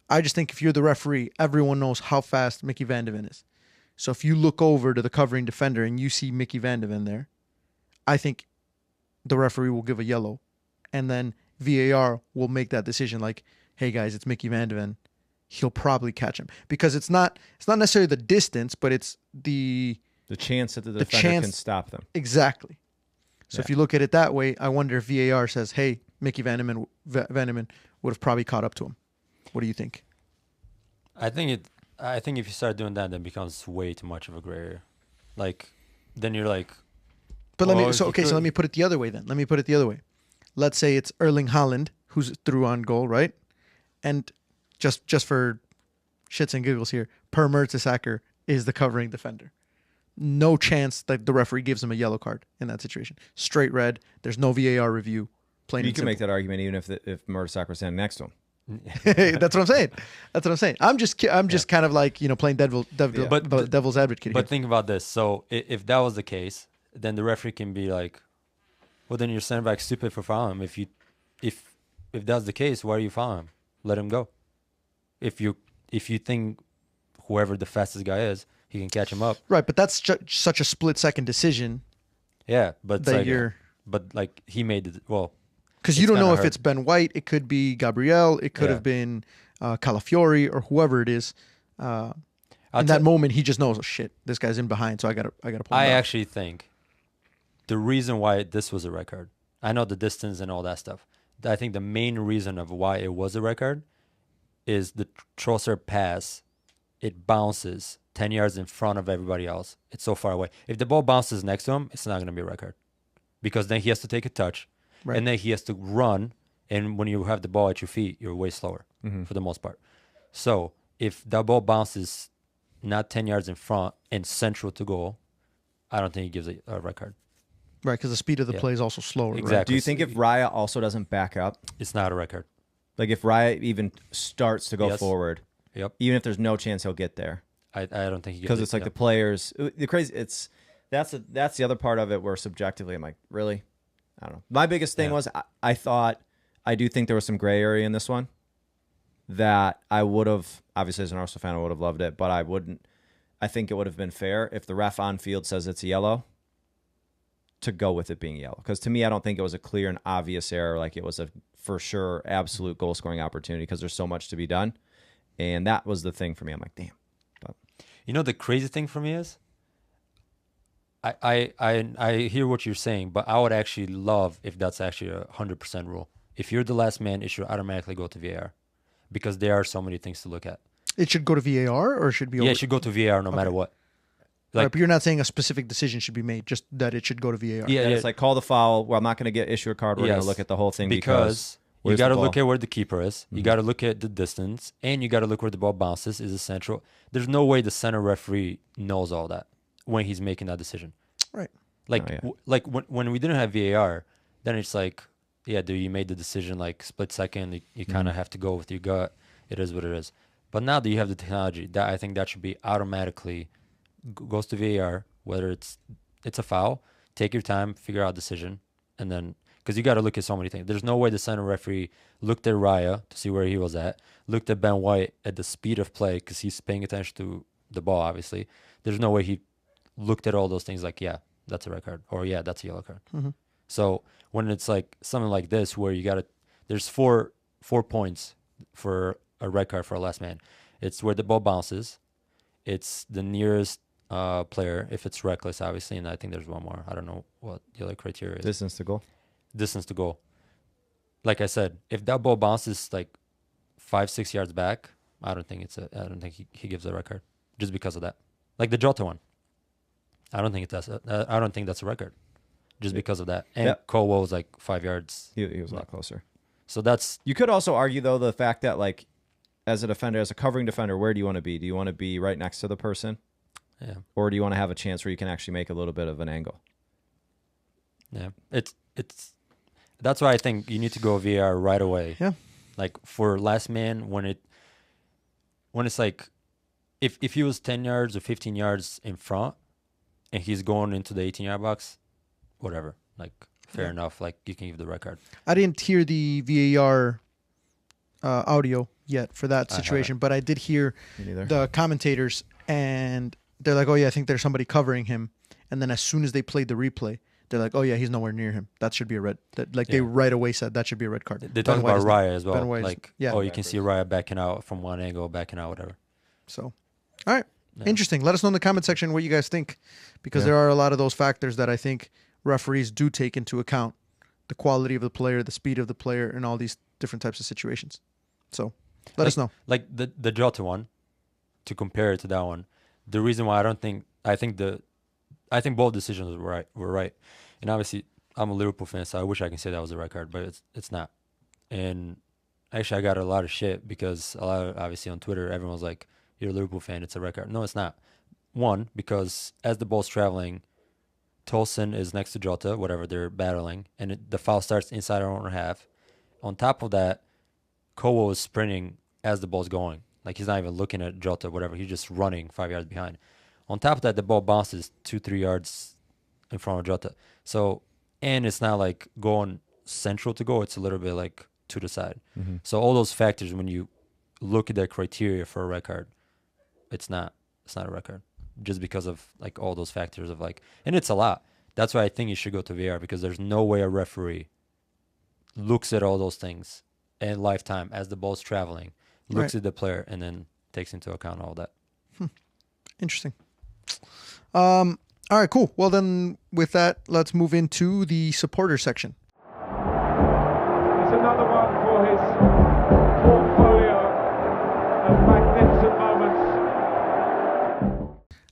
I just think if you're the referee, everyone knows how fast Mickey Van de Ven is. So if you look over to the covering defender and you see Mickey Van de Ven there, I think the referee will give a yellow. And then VAR will make that decision like, hey guys, it's Mickey Van de Ven. He'll probably catch him. Because it's not necessarily the distance, but it's the chance that the defender can stop them. Exactly. So if you look at it that way, I wonder if VAR says, hey, Mickey Van de Ven would have probably caught up to him. What do you think? I think if you start doing that, then it becomes way too much of a gray area. Like, then you're like. But let me put it the other way then. Let's say it's Erling Haaland who's through on goal, right? And just for shits and giggles here, Per Mertesacker is the covering defender. No chance that the referee gives him a yellow card in that situation. Straight red. There's no VAR review. You can make that argument even if Mertesacker was standing next to him. That's what I'm saying. I'm just kind of like, playing devil's advocate here. But think about this. So if that was the case, then the referee can be like, well, then your center back's stupid for fouling him. If that's the case, why are you fouling him? Let him go. If you think whoever the fastest guy is, he can catch him up. Right, but that's such a split-second decision. Yeah, but he made it. Well, because you don't know if it's Ben White, it could be Gabriel, it could have been Calafiori or whoever it is. In that moment, he just knows, oh shit, this guy's in behind, so I gotta pull him I out. actually think the reason why this was a red card, I know the distance and all that stuff. I think the main reason of why it was a red card is the Trossard pass. It bounces 10 yards in front of everybody else. It's so far away. If the ball bounces next to him, it's not going to be a red card because then he has to take a touch. Right. And then he has to run, and when you have the ball at your feet, you're way slower for the most part. So if that ball bounces not 10 yards in front and central to goal, I don't think he gives a red card. Right, because the speed of the play is also slower. Exactly. Right? Do you think if Raya also doesn't back up? It's not a red card. Like if Raya even starts to go forward, even if there's no chance he'll get there? I don't think he gets it. Because it's like the players, the crazy, that's the other part of it where subjectively I'm like, really? I don't know. My biggest thing was I do think there was some gray area in this one that I would have, obviously as an Arsenal fan, I would have loved it, but I think it would have been fair if the ref on field says it's yellow to go with it being yellow. Because to me, I don't think it was a clear and obvious error, like it was a for sure absolute goal scoring opportunity because there's so much to be done. And that was the thing for me. I'm like, damn. But. The crazy thing for me is, I hear what you're saying, but I would actually love if that's actually 100% rule. If you're the last man, it should automatically go to VAR because there are so many things to look at. It should go to VAR or should be? Yeah, it should go to VAR no matter what. Right, but you're not saying a specific decision should be made, just that it should go to VAR. Yeah, it's like call the foul. Well, I'm not going to issue a card. We're going to look at the whole thing because you got to look at where the keeper is. You got to look at the distance, and you got to look where the ball bounces. Is it central? There's no way the center referee knows all that when he's making that decision. Right. Like when we didn't have VAR, then it's like, yeah, dude, you made the decision like split second. You kind of have to go with your gut. It is what it is. But now that you have the technology, that I think that should be automatically goes to VAR, whether it's a foul. Take your time, figure out decision, and then because you got to look at so many things. There's no way the center referee looked at Raya to see where he was at, looked at Ben White at the speed of play because he's paying attention to the ball, obviously. There's no way he looked at all those things like, yeah, that's a red card, or yeah, that's a yellow card. Mm-hmm. So when it's like something like this where you got to, there's four points for a red card for a last man. It's where the ball bounces. It's the nearest player, if it's reckless, obviously, and I think there's one more. I don't know what the other criteria is. Distance to goal. Distance to goal. Like I said, if that ball bounces like 5-6 yards back, I don't think he gives a red card just because of that. Like the Jota one. I don't think that's a record just because of that. And Colwell was like 5 yards. He was a lot closer. So that's... You could also argue, though, the fact that, like, as a defender, as a covering defender, where do you want to be? Do you want to be right next to the person? Yeah. Or do you want to have a chance where you can actually make a little bit of an angle? Yeah. It's that's why I think you need to go VAR right away. Yeah. Like for last man, when it's like if he was 10 yards or 15 yards in front and he's going into the 18-yard box, whatever. Like fair enough. Like you can give the record. I didn't hear the VAR audio yet for that situation, but I did hear the commentators, and they're like, "Oh yeah, I think there's somebody covering him." And then as soon as they played the replay, they're like, "Oh yeah, he's nowhere near him. That should be a red." They right away said that should be a red card. They talk about Raya as well. Like, yeah. you can see Raya backing out from one angle, backing out, whatever. So, all right, interesting. Let us know in the comment section what you guys think, because there are a lot of those factors that I think referees do take into account: the quality of the player, the speed of the player, and all these different types of situations. So, let us know. Like the Jota one, to compare it to that one, the reason why I think both decisions were right. And obviously, I'm a Liverpool fan, so I wish I can say that was a red card, but it's not. And actually, I got a lot of shit because obviously on Twitter, everyone's like, "You're a Liverpool fan, it's a red card." No, it's not. One, because as the ball's traveling, Tolson is next to Jota, whatever they're battling, and the foul starts inside our own half. On top of that, Kowo is sprinting as the ball's going. Like, he's not even looking at Jota, whatever. He's just running 5 yards behind. On top of that, the ball bounces 2-3 yards in front of Jota. So, and it's not like going central to goal. It's a little bit like to the side. Mm-hmm. So all those factors, when you look at the criteria for a red card, it's not a red card. Just because of like all those factors of like, and it's a lot. That's why I think you should go to VAR, because there's no way a referee looks at all those things in lifetime as the ball's traveling, looks at the player, and then takes into account all that. Interesting. All right, cool. Well, then with that, let's move into the supporter section. It's another one for his portfolio of magnificent moments.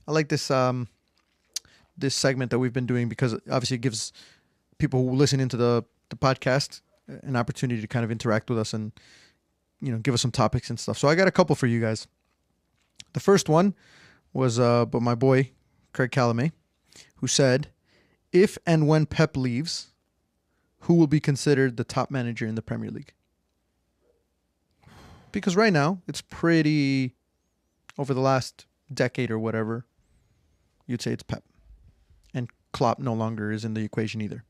I like this this segment that we've been doing, because obviously it gives people who listen into the podcast an opportunity to kind of interact with us and, you know, give us some topics and stuff. So I got a couple for you guys. The first one was by my boy Craig Calamay, who said, "If and when Pep leaves, who will be considered the top manager in the Premier League?" Because right now it's pretty, over the last decade or whatever, you'd say it's Pep, and Klopp no longer is in the equation either.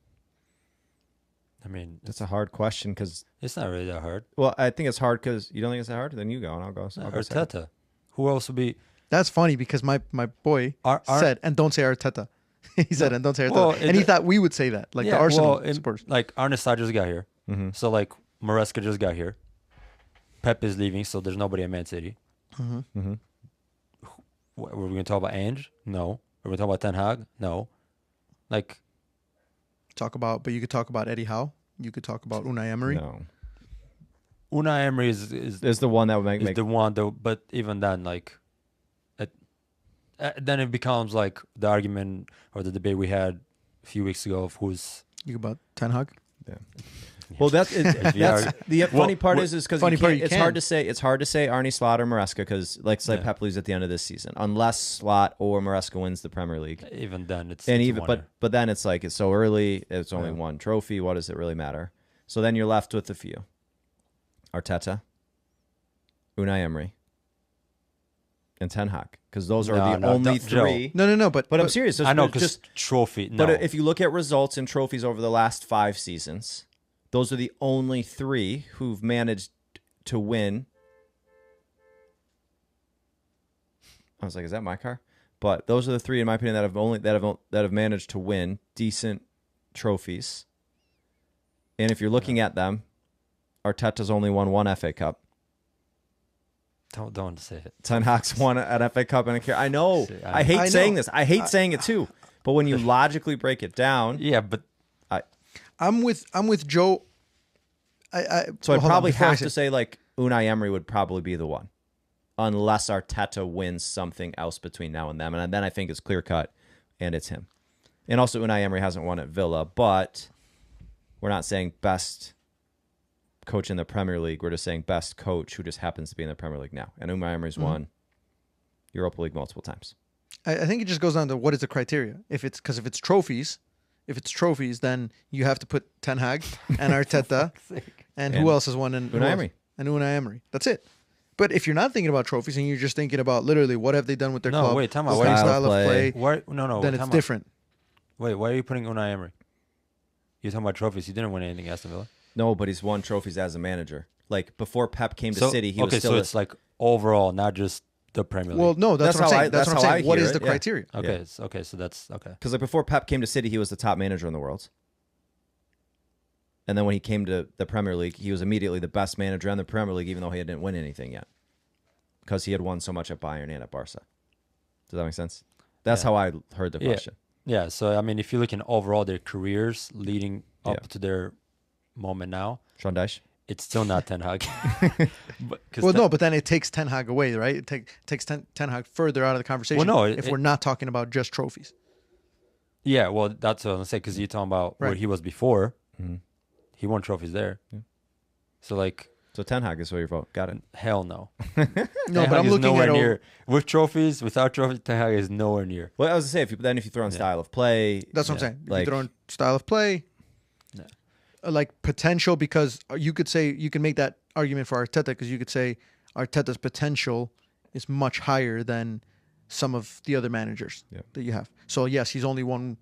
I mean, that's a hard question, because it's not really that hard. Well, I think it's hard because you don't think it's that hard. Then you go, and I'll go. Arteta. Who else would be? That's funny, because my boy said, "And don't say Arteta." He said, "And don't say Arteta," well, and he thought we would say that, like the Arsenal supporters. Like Arne Slot just got here, so like Maresca just got here. Pep is leaving, so there's nobody at Man City. Were we going to talk about Ange? No. Are we going to talk about Ten Hag? No. Like, but you could talk about Eddie Howe. You could talk about Unai Emery. No. Unai Emery is the one that would make the one though. But even then, like, then it becomes like the argument or the debate we had a few weeks ago of who's about Ten Hag. Yeah. Well, that's the funny part is because it's hard to say. It's hard to say Arne Slot or Maresca, because like say Pep leaves at the end of this season, unless Slot or Maresca wins the Premier League. Even then, it's but then it's like it's so early. It's only one trophy. What does it really matter? So then you're left with a few: Arteta, Unai Emery, and Ten Hag, because those are the only three. No. But I'm serious. I know, because trophy. No. But if you look at results and trophies over the last 5 seasons, those are the only 3 who've managed to win. I was like, is that my car? But those are the 3, in my opinion, that have managed to win decent trophies. And if you're looking at them, Arteta's only won 1 FA Cup. Don't say it. Ten Hag's won an FA Cup and I know. See, I hate I saying know. this. I hate saying it too. But when you logically break it down, Yeah, but I'm with Joe. so well, I hold on, probably before I have to say like Unai Emery would probably be the one, unless Arteta wins something else between now and then, and then I think it's clear cut, and it's him. And also Unai Emery hasn't won at Villa, but we're not saying best coach in the Premier League. We're just saying best coach who just happens to be in the Premier League now. And Unai Emery's won Europa League multiple times. I think it just goes down to what is the criteria. If it's trophies, then you have to put Ten Hag and Arteta, and who And else has won? And Unai Emery. And Unai Emery. That's it. But if you're not thinking about trophies and you're just thinking about literally what have they done with their No, club, wait, time what out. kind of Style style of of play, why? No. then time it's out. different. Wait, why are you putting Unai Emery? You're talking about trophies. He didn't win anything, Aston Villa. No, but he's won trophies as a manager. Like before Pep came to City, he was still so it's like overall, not just the Premier League. Well, no, that's what I'm saying. That's what I'm how I saying. What hear is the it, yeah. criteria? okay, so that's okay. because like before Pep came to City, he was the top manager in the world. And then when he came to the Premier League, he was immediately the best manager in the Premier League, even though he didn't win anything yet, because he had won so much at Bayern and at Barca. Does that make sense? That's Yeah. how I heard the Yeah. question. Yeah, so I mean, if you look in overall their careers leading up Yeah. to their moment now, Sean Dyche? it's still not Ten Hag. But then it takes Ten Hag away, right? It takes Ten Hag further out of the conversation. Well, no, if we're not talking about just trophies. Yeah, well, that's what I'm saying, because you're talking about where Right. he was before. Mhm. He won trophies there. Yeah. So, like, So Ten Hag is where your vote. Got it. hell no. No, Ten but Hag I'm is looking nowhere at near. With trophies, without trophies, Ten Hag is nowhere near. Well, I was to say if you throw in style of play, That's what Yeah. I'm saying. Like- If you throw in style of play, Yeah. like potential, because you could say you can make that argument for Arteta, because you could say Arteta's potential is much higher than some of the other managers Yeah. that you have. So yes, he's only won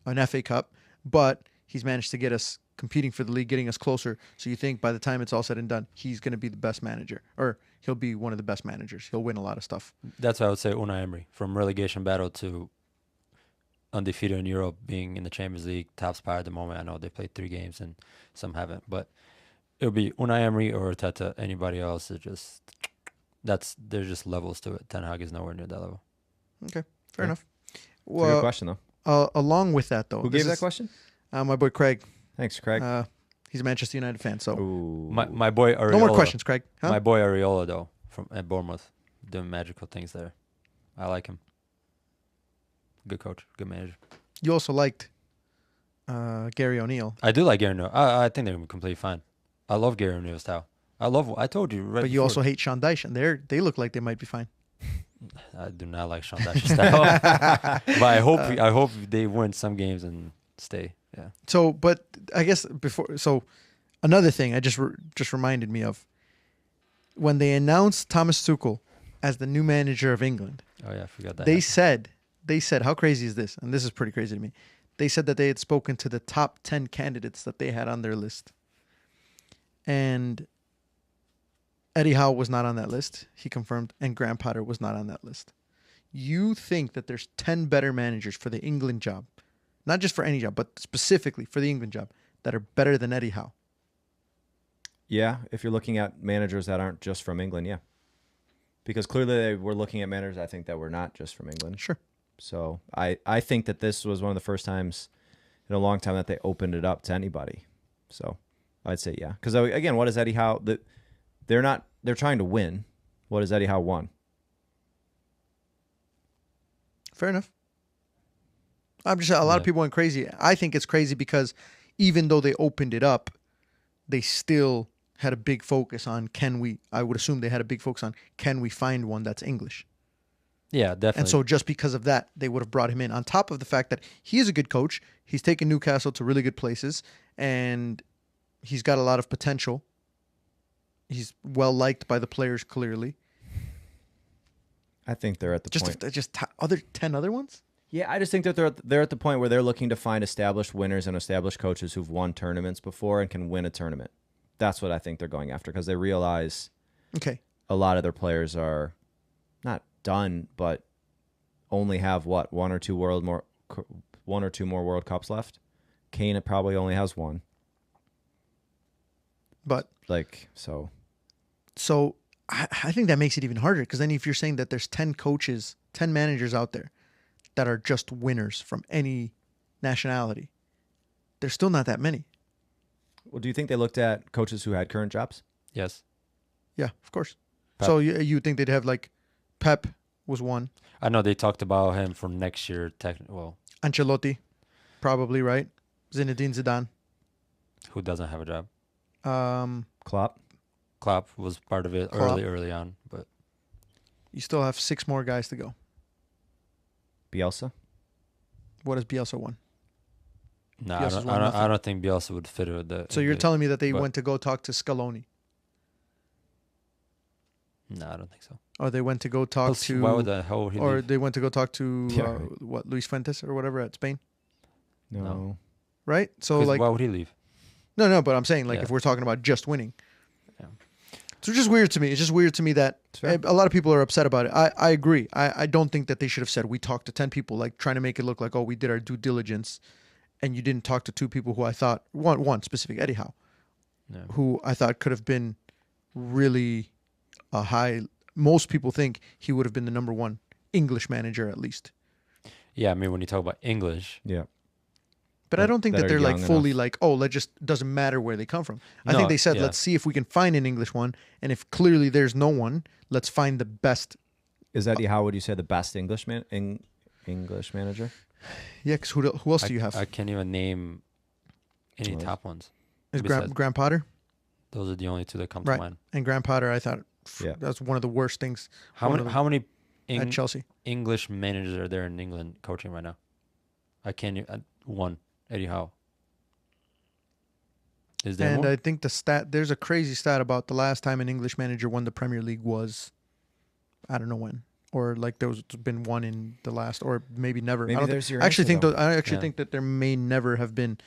an FA Cup, but he's managed to get us competing for the league, getting us closer. So you think by the time it's all said and done, he's going to be the best manager, or he'll be one of the best managers. He'll win a lot of stuff. That's why I would say Unai Emery. From relegation battle to undefeated in Europe, being in the Champions League, top spot at the moment. I know they played 3 games and some haven't, but it'll be Unai Emery or Arteta. Anybody else is just there's just levels to it. Ten Hag is nowhere near that level. Okay, fair Yeah. enough. it's a good Well, question though. along with that though, Who this gave that is, question? My boy Craig. Thanks, Craig. He's a Manchester United fan, so Ooh. My boy Areola. no more questions, Craig. Huh? My boy Areola though, from at Bournemouth, doing magical things there. I like him. Good coach, good manager. You also liked Gary O'Neill, I do like Gary O'Neill. I think they're completely fine. I love Gary O'Neill's style. I told you right. but you before. also hate Sean Dyche, and they look like they might be fine. I do not like Sean Dyche's style. But I hope they win some games and stay. Yeah. So, but I guess another thing I just reminded me of when they announced Thomas Tuchel as the new manager of England. Oh yeah, I forgot that. They said, how crazy is this? And this is pretty crazy to me. They said that they had spoken to the top 10 candidates that they had on their list. And Eddie Howe was not on that list. He confirmed. And Graham Potter was not on that list. You think that there's 10 better managers for the England job, not just for any job, but specifically for the England job, that are better than Eddie Howe? Yeah, if you're looking at managers that aren't just from England, yeah. Because clearly they were looking at managers I think that were not just from England. Sure. So I think that this was one of the first times in a long time that they opened it up to anybody. So I'd say yeah. Because again, what is Eddie Howe? They're trying to win. What has Eddie Howe won? Fair enough. I'm just a lot of Yeah. people went crazy. I think it's crazy because even though they opened it up, they still had a big focus on I would assume they had a big focus on can we find one that's English? Yeah, definitely. And so just because of that, they would have brought him in. On top of the fact that he is a good coach, he's taken Newcastle to really good places, and he's got a lot of potential. He's well liked by the players, clearly. I think they're at the point. Just other 10 other ones? Yeah, I just think that they're at the point where they're looking to find established winners and established coaches who've won tournaments before and can win a tournament. That's what I think they're going after because they realize Okay. a lot of their players are not done, but only have one or two more World Cups left. Kane probably only has one. But Like so. So I think that makes it even harder because then if you're saying that there's 10 coaches, 10 managers out there that are just winners from any nationality, there's still not that many. Well, do you think they looked at coaches who had current jobs? Yes. Yeah, of course. Pep. So you think they'd have like Pep was one, I know they talked about him for next year. Well, Ancelotti, probably, right? Zinedine Zidane. who doesn't have a job? Klopp. Klopp was part of it Klopp. early on, but You still have 6 more guys to go. Bielsa. What has Bielsa won? no, Bielsa's won nothing. I don't think Bielsa would fit with the. So you're telling me that they but- went to go talk to Scaloni, No, I don't think so. or they went to go talk to, Why would the hell would he or leave? they went to go talk to Yeah, right. what, Luis Fuentes or whatever at Spain, No. right? So 'Cause like, why would he leave? no, but I'm saying like Yeah. if we're talking about just winning. Yeah. So it's just weird to me. It's just weird to me that fair. a lot of people are upset about it. I agree. I don't think that they should have said we talked to 10 people, like trying to make it look like, oh, we did our due diligence, and you didn't talk to 2 people who I thought one specific Eddie Howe, Yeah. who I thought could have been really a high. Most people think he would have been the number 1 English manager at least. Yeah, I mean when you talk about English, Yeah. But I don't think that that are they're like young fully enough. like, oh, that just doesn't matter where they come from. I No, think they said, yeah. let's see if we can find an English one. And if clearly there's no one, let's find the best. Is Eddie Howe, would you say, the best English manager? Yeah, because who else do you have? I can't even name any Well, top ones. Is besides- Graham Potter? Those are the only 2 that come Right. to mind. And Graham Potter, I thought Yeah. that's one of the worst things How One many of how many at Chelsea. English managers are there in England coaching right now? One, Eddie Howe. Is there And more? I think there's a crazy stat about the last time an English manager won the Premier League was, I don't know when. Or like there's been one in the last, or maybe never. Maybe I don't there's think, your I actually answer, think though. I actually Yeah. think that there may never have been.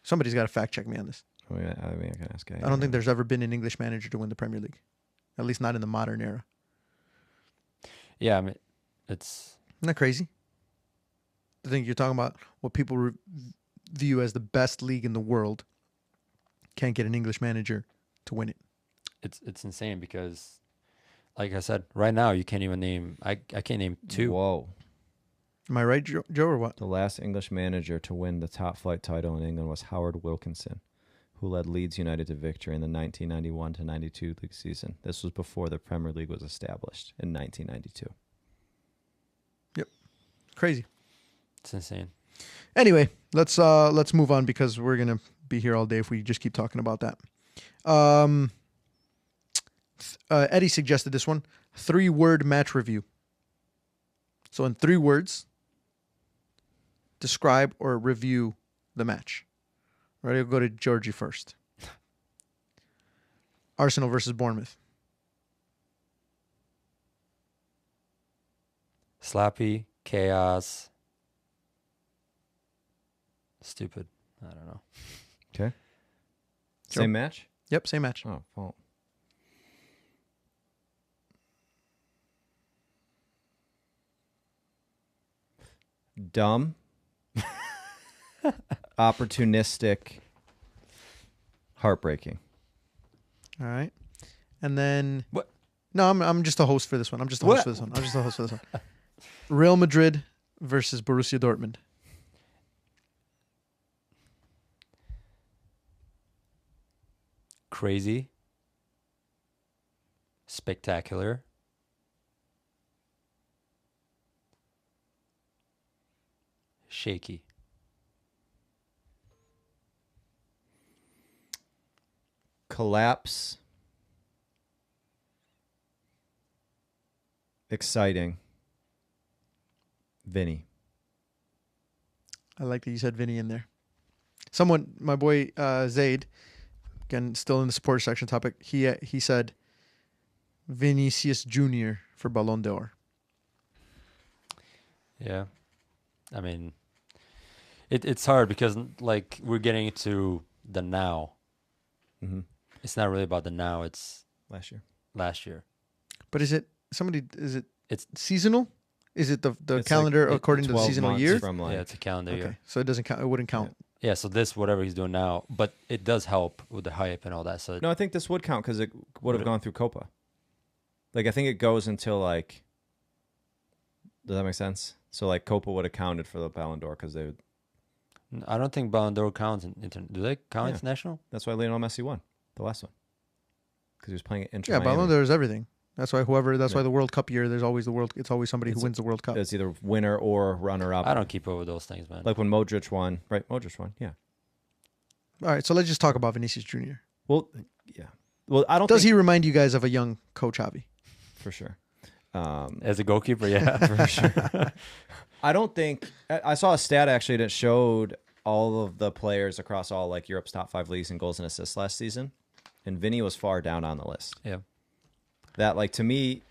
Somebody's got to fact check me on this. I mean, I can ask. I don't think there's ever been an English manager to win the Premier League, at least not in the modern era. Yeah, I mean, it's Isn't that crazy? I think you're talking about what people view as the best league in the world. Can't get an English manager to win it. it's insane because, like I said, right now you can't even name. I can't name 2. Whoa. Am I right, Joe, or what? The last English manager to win the top flight title in England was Howard Wilkinson, who led Leeds United to victory in the 1991 to 92 league season. This was before the Premier League was established in 1992. Crazy. It's insane. Anyway, let's move on because we're gonna be here all day if we just keep talking about that. Eddie suggested this one: 3-word match review. So in 3 words, describe or review the match. Ready? I'll go to Georgie first. Arsenal versus Bournemouth. Sloppy, chaos, stupid. I don't know. Okay. Joe? Same match? Yep, same match. Oh, fault. Dumb. Opportunistic. Heartbreaking. All right. And then What? No, I'm just a host for this one. I'm just a host for this one. Real Madrid versus Borussia Dortmund. Crazy, spectacular, shaky. Collapse. Exciting. Vinny. I like that you said Vinny in there. Someone, my boy Zaid, again, still in the supporter section topic, he said Vinicius Jr. for Ballon d'Or. Yeah, I mean, it's hard because like we're getting into the now. Mm-hmm. It's not really about the now. It's Last year. last year. But is it It's seasonal? Is it the It's calendar like according to the 12 seasonal months year? From like, yeah, it's a calendar Okay, year. so it doesn't count. It wouldn't count. Yeah, so this whatever he's doing now, but it does help with the hype and all that. So No, I think this would count because it would have Would it? gone through Copa. Like, I think it goes until, like, does that make sense? So, like, Copa would have counted for the Ballon d'Or because they would. I don't think Ballon d'Or counts. Do they count Yeah. international? That's why Lionel Messi won the last one because he was playing at Inter Yeah, Miami. Ballon d'Or is everything. That's why That's Yeah. why the World Cup year. There's always the world. It's always somebody who wins the World Cup. It's either winner or runner up. I don't keep up with those things, man. Like when Modric won, right? Modric won, yeah. All right, so let's just talk about Vinicius Jr. Well, yeah. Well, I don't. Does think, he remind you guys of a young Coach Javi? For sure. As a goalkeeper, yeah. For sure. I don't think I saw a stat actually that showed all of the players across all like Europe's top 5 leagues in goals and assists last season, and Vinny was far down on the list. Yeah. That like to me,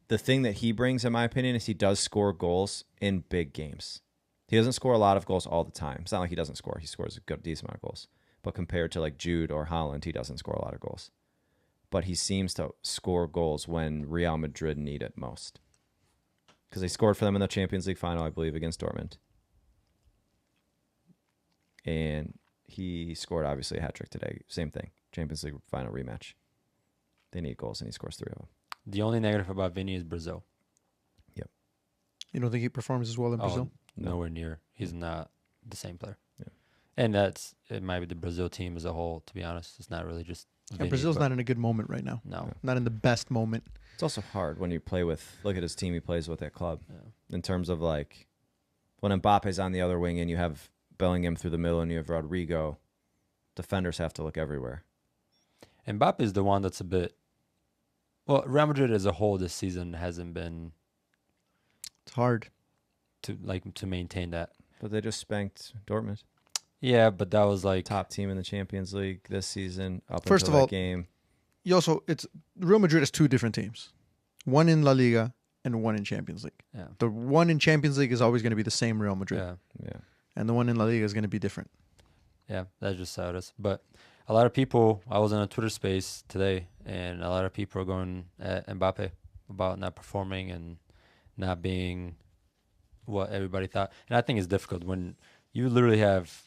the thing that he brings, in my opinion, is he does score goals in big games. He doesn't score a lot of goals all the time. It's not like he doesn't score. He scores a good decent amount of goals. But compared to like Jude or Holland, he doesn't score a lot of goals. But he seems to score goals when Real Madrid need it most. Because they scored for them in the Champions League final, I believe, against Dortmund. And he scored, obviously, a hat-trick today. Same thing. Champions League final rematch. They need goals, and he scores 3 of them. The only negative about Vinny is Brazil. Yep. You don't think he performs as well in Brazil? No. Nowhere near. He's not the same player. Yeah. And it might be the Brazil team as a whole, to be honest. It's not really just Vinny, Brazil's but not in a good moment right now. No. Not in the best moment. It's also hard when you play with, look at his team he plays with at club. Yeah. In terms of like, when Mbappe's on the other wing and you have Bellingham through the middle and you have Rodrigo, defenders have to look everywhere. Mbappe is the one that's a bit. Well, Real Madrid as a whole this season hasn't been It's hard. to maintain that. But they just spanked Dortmund. Yeah, but that was like Top team in the Champions League this season. First until of all, that game. It's Real Madrid has 2 different teams. One in La Liga and one in Champions League. yeah, The one in Champions League is always going to be the same Real Madrid. yeah, Yeah. And the one in La Liga is going to be different. yeah. That's just how it is. But a lot of people. I was in a Twitter space today, and a lot of people are going at Mbappe about not performing and not being what everybody thought. And I think it's difficult when you literally have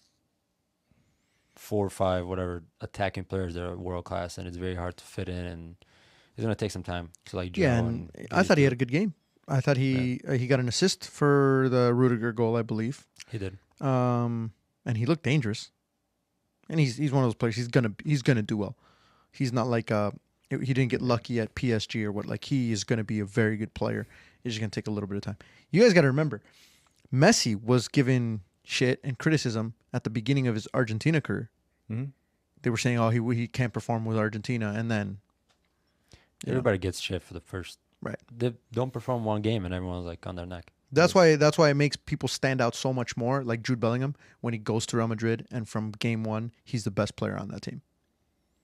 4 or 5 whatever attacking players that are world class, and it's very hard to fit in, and it's gonna take some time to like. Yeah, gel and get I used thought he to had a it. good game. I thought he got an assist for the Rudiger goal, I believe. He did. And he looked dangerous. And he's one of those players. He's gonna do well. He's not like he didn't get lucky at PSG or what. Like he is gonna be a very good player. It's just gonna take a little bit of time. You guys got to remember, Messi was given shit and criticism at the beginning of his Argentina career. Mm-hmm. They were saying, "Oh, he can't perform with Argentina," and then Everybody gets shit for the first. Right. They don't perform one game, and everyone's like on their neck. That's why it makes people stand out so much more. Like Jude Bellingham, when he goes to Real Madrid, and from game 1, he's the best player on that team.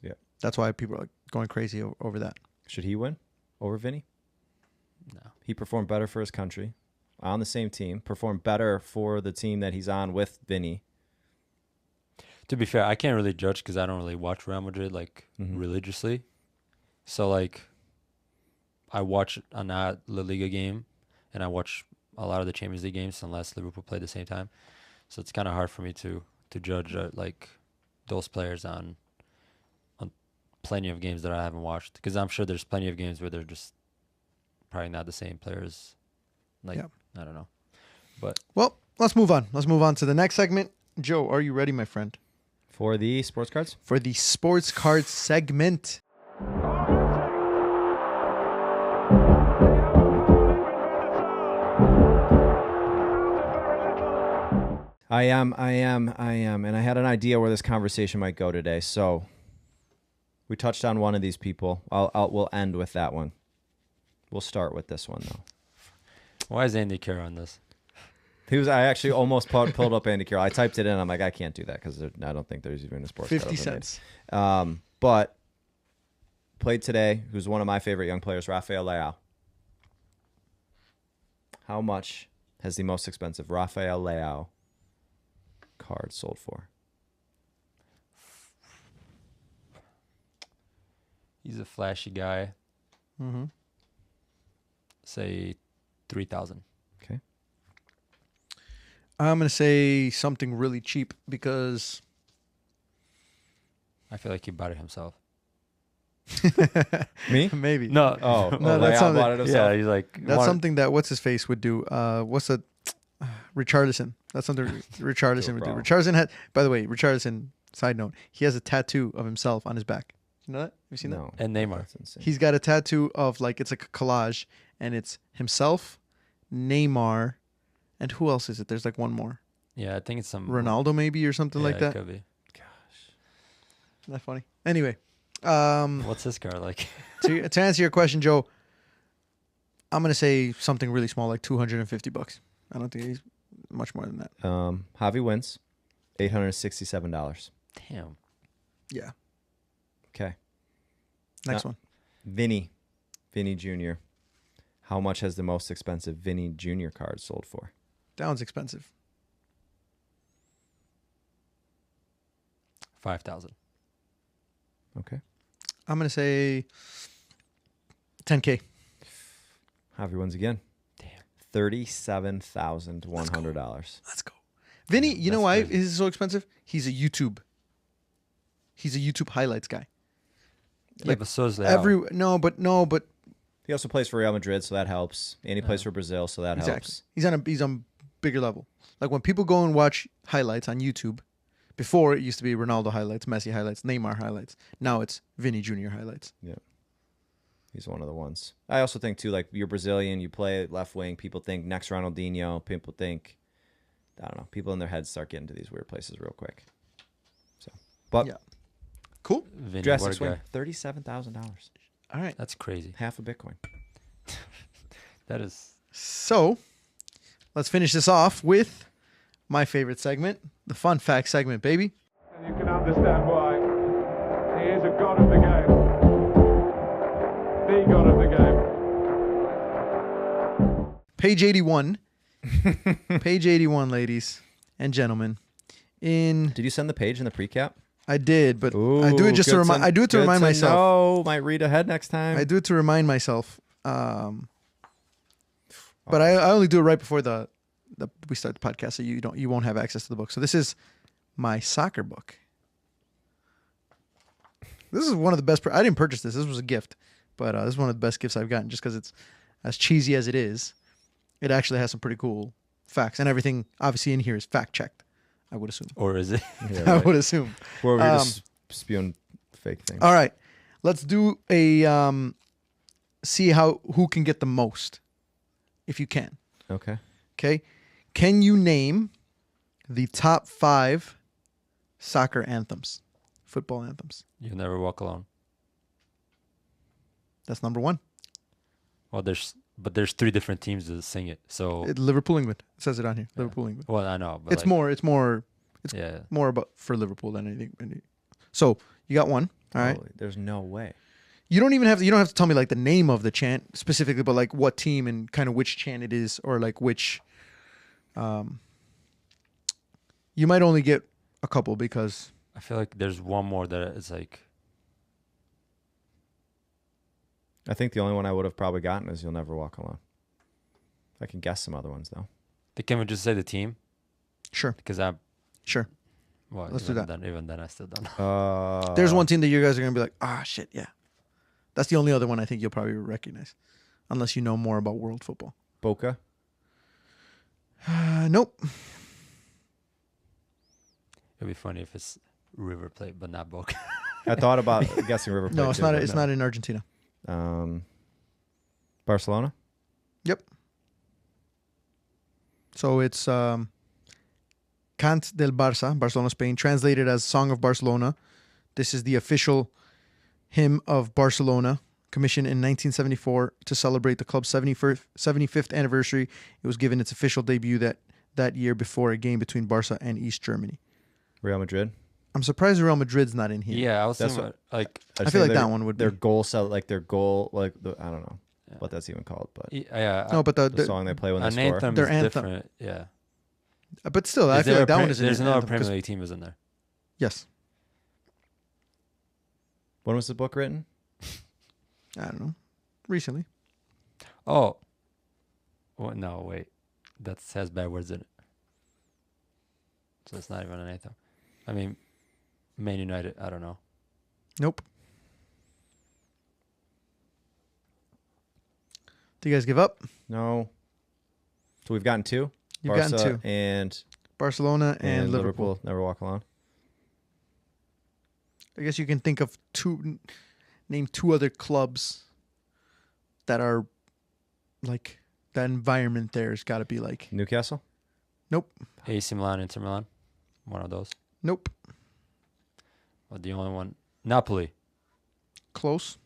Yeah. That's why people are like going crazy over that. Should he win over Vinny? No. He performed better for his country on the same team, performed better for the team that he's on with Vinny. To be fair, I can't really judge because I don't really watch Real Madrid like Mhm. religiously. So like, I watch a La Liga game, and I watch a lot of the Champions League games unless Liverpool play at the same time. So it's kind of hard for me to judge like those players on plenty of games that I haven't watched, because I'm sure there's plenty of games where they're just probably not the same players. Like Yeah. I don't know, but Well, let's move on. Let's move on to the next segment. Joe, are you ready, my friend, For the sports cards? for the sports cards segment? I am. And I had an idea where this conversation might go today. So we touched on one of these people. We'll end with that one. We'll start with this one, though. why is Andy Carroll on this? I actually almost pulled up Andy Carroll. I typed it in. I'm like, I can't do that because I don't think there's even a sports card 50 open made. cents. But played today, who's one of my favorite young players, Rafael Leao. How much has the most expensive Rafael Leao card sold for? He's a flashy guy. Mm-hmm. Say 3,000. Okay. I'm going to say something really cheap because I feel like he bought it himself. Me? Maybe. No. Oh, No, oh, that's Leao something- bought it himself. Yeah, he's like That's one- something that what's his face would do. What's a Richarlison? That's something Richarlison would do. bro. Richarlison had. By the way, Richarlison. Side note: he has a tattoo of himself on his back. You know that? Have you seen that? No. And Neymar. That's insane. He's got a tattoo of like it's like a collage, and it's himself, Neymar, and who else is it? There's like one more, Yeah, I think it's some Ronaldo maybe or something yeah, like that. It could be. Isn't that funny? Anyway, What's this car like? to answer your question, Joe, I'm gonna say something really small, like $250. I don't think he's much more than that. Javi wins, $867. Damn. Yeah. Okay. Next Now- one. Vinny Jr. How much has the most expensive Vinny Jr. card sold for? That one's expensive. 5,000. Okay. I'm gonna say 10K. Javi wins again. Damn. $37,100. Let's go. Vinny, you know that's why crazy. is it so expensive? He's a YouTube highlights guy. Yeah, Like, but so is Leao. No, but He also plays for Real Madrid, so that helps. And he plays for Brazil, so that exactly. helps. He's on bigger level. Like when people go and watch highlights on YouTube, before it used to be Ronaldo highlights, Messi highlights, Neymar highlights. Now it's Vinny Jr. highlights. Yeah. He's one of the ones. I also think, too, like, you're Brazilian, you play left wing, people think next Ronaldinho, people think, I don't know, people in their heads start getting to these weird places real quick. So, but Yeah. Cool. Vinny, drastic what a swing, guy. $37,000. All right. That's crazy. Half a Bitcoin. That is. So let's finish this off with my favorite segment, the fun fact segment, baby. And you can understand why. He is a god of the game. The god of the game. Page 81. Page 81, ladies and gentlemen. Did you send the page in the pre-cap? I did, but I do it just to remind. I do it to remind myself. Oh, might read ahead next time. I do it to remind myself. But I only do it right before we start the podcast, so you won't have access to the book. So this is my soccer book. This is one of the best. I didn't purchase this. This was a gift, but this is one of the best gifts I've gotten. Just because it's as cheesy as it is, it actually has some pretty cool facts, and everything obviously in here is fact checked. I would assume. Or is it? Yeah, I right. would assume. Or we're just spewing fake things. All right, let's do a see who can get the most, if you can. Okay. Okay, can you name the top 5 soccer anthems, football anthems? You never walk alone. That's number 1. Well, there's 3 different teams that sing it. So Liverpool, England. It says it on here. Liverpool, England. well, I know, but It's like, more. It's Yeah. more about for Liverpool than anything. So you got one. All right. Holy, there's no way. You don't even have to. You don't have to tell me like the name of the chant specifically, but like what team and kind of which chant it is, or like which. You might only get a couple because I feel like there's one more that is like I think the only one I would have probably gotten is You'll Never Walk Alone. I can guess some other ones, though. Can we just say the team? sure, Because I'm sure. well, Let's do even that. Even then, I still don't know. There's one team that you guys are gonna be like, shit, yeah. That's the only other one I think you'll probably recognize, unless you know more about world football. Boca. Nope. It'd be funny if it's River Plate, but not Boca. I thought about guessing River Plate. No, it's too, not. but It's no. not in Argentina. Barcelona. Yep. So it's Cant del Barça, Barcelona, Spain, translated as Song of Barcelona. This is the official hymn of Barcelona, commissioned in 1974 to celebrate the club's 75th anniversary. It was given its official debut that year before a game between Barca and East Germany. Real Madrid. I'm surprised Real Madrid's not in here. Yeah, I was That's thinking like I feel like that one would their be. goal cell, like their goal, like I don't know Yeah. what that's even called, but yeah. No, but the the song they play when they an score. anthem Their is anthem. different. Yeah. but still, I Is feel there like a that one is in There's the another anthem, 'cause- Premier League team is in there. Yes. When was the book written? I don't know. Recently. Oh. Well, no, wait. That has bad words in it. So it's not even an anthem. I mean, Man United. I don't know. Nope. Do you guys give up? No. So we've gotten 2. You've Barca gotten 2. And Barcelona and Liverpool. Never Walk Alone. I guess you can think of name 2 other clubs that are like that environment there has got to be like. Newcastle? Nope. AC Milan, Inter Milan. One of those. Nope. Well, the only one. Napoli. Close.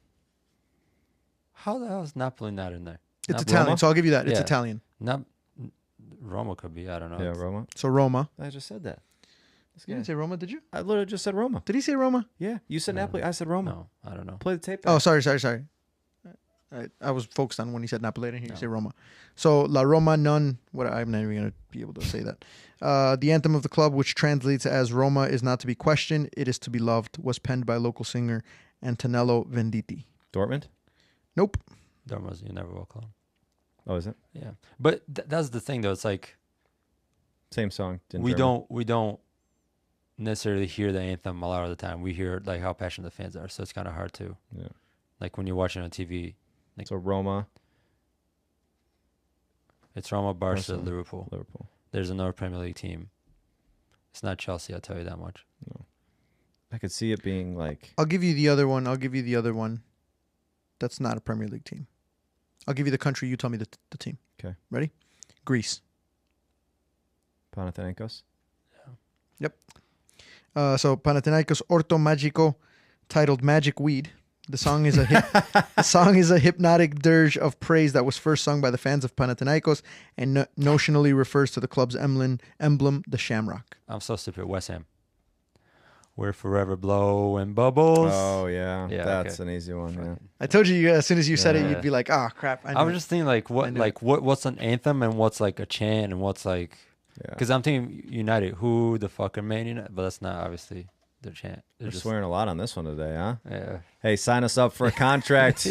How the hell is Napoli not in there? It's Nap- Italian, Roma? so I'll give you that. It's Yeah. Italian. Roma could be. I don't know. Yeah, Roma. So Roma. I just said that. You didn't say Roma, did you? I literally just said Roma. Did he say Roma? Yeah. You said No. Napoli. I said Roma. No, I don't know. Play the tape back. Oh, sorry. I was focused on when he said Napoli. I didn't hear you No. say Roma. So La Roma non. What I'm not even going to be able to say that. The anthem of the club, which translates as "Roma is not to be questioned, it is to be loved," was penned by local singer Antonello Venditti. Dortmund? Nope. Dortmund, you never walk alone. Oh, is it? Yeah, but that's the thing though. It's like Same song. in we German. don't necessarily hear the anthem a lot of the time. We hear like how passionate the fans are, so it's kind of hard to. Yeah. Like when you're watching on TV, So Roma, it's Roma, Barca, Barcelona. Liverpool. Liverpool. There's another Premier League team. It's not Chelsea, I'll tell you that much. I could see it being like I'll give you the other one. That's not a Premier League team. I'll give you the country. You tell me the team. Okay. Ready? Greece. Panathinaikos. So Panathinaikos Orto Magico, titled "Magic Weed." The song is a hypnotic dirge of praise that was first sung by the fans of Panathinaikos and notionally refers to the club's emblem, the shamrock. I'm so stupid. West Ham. We're forever blowing bubbles. Oh yeah, Yeah, that's okay. an easy one. Yeah. Oh, I told you as soon as you said it, Yeah. you'd be like, "Ah, crap!" I I knew was it." just thinking what's an anthem and what's like a chant and what's like Yeah. because I'm thinking United. Who the fuck are Man United? But that's not obviously their chant. They're We're just swearing a lot on this one today, huh? yeah. Hey, sign us up for a contract.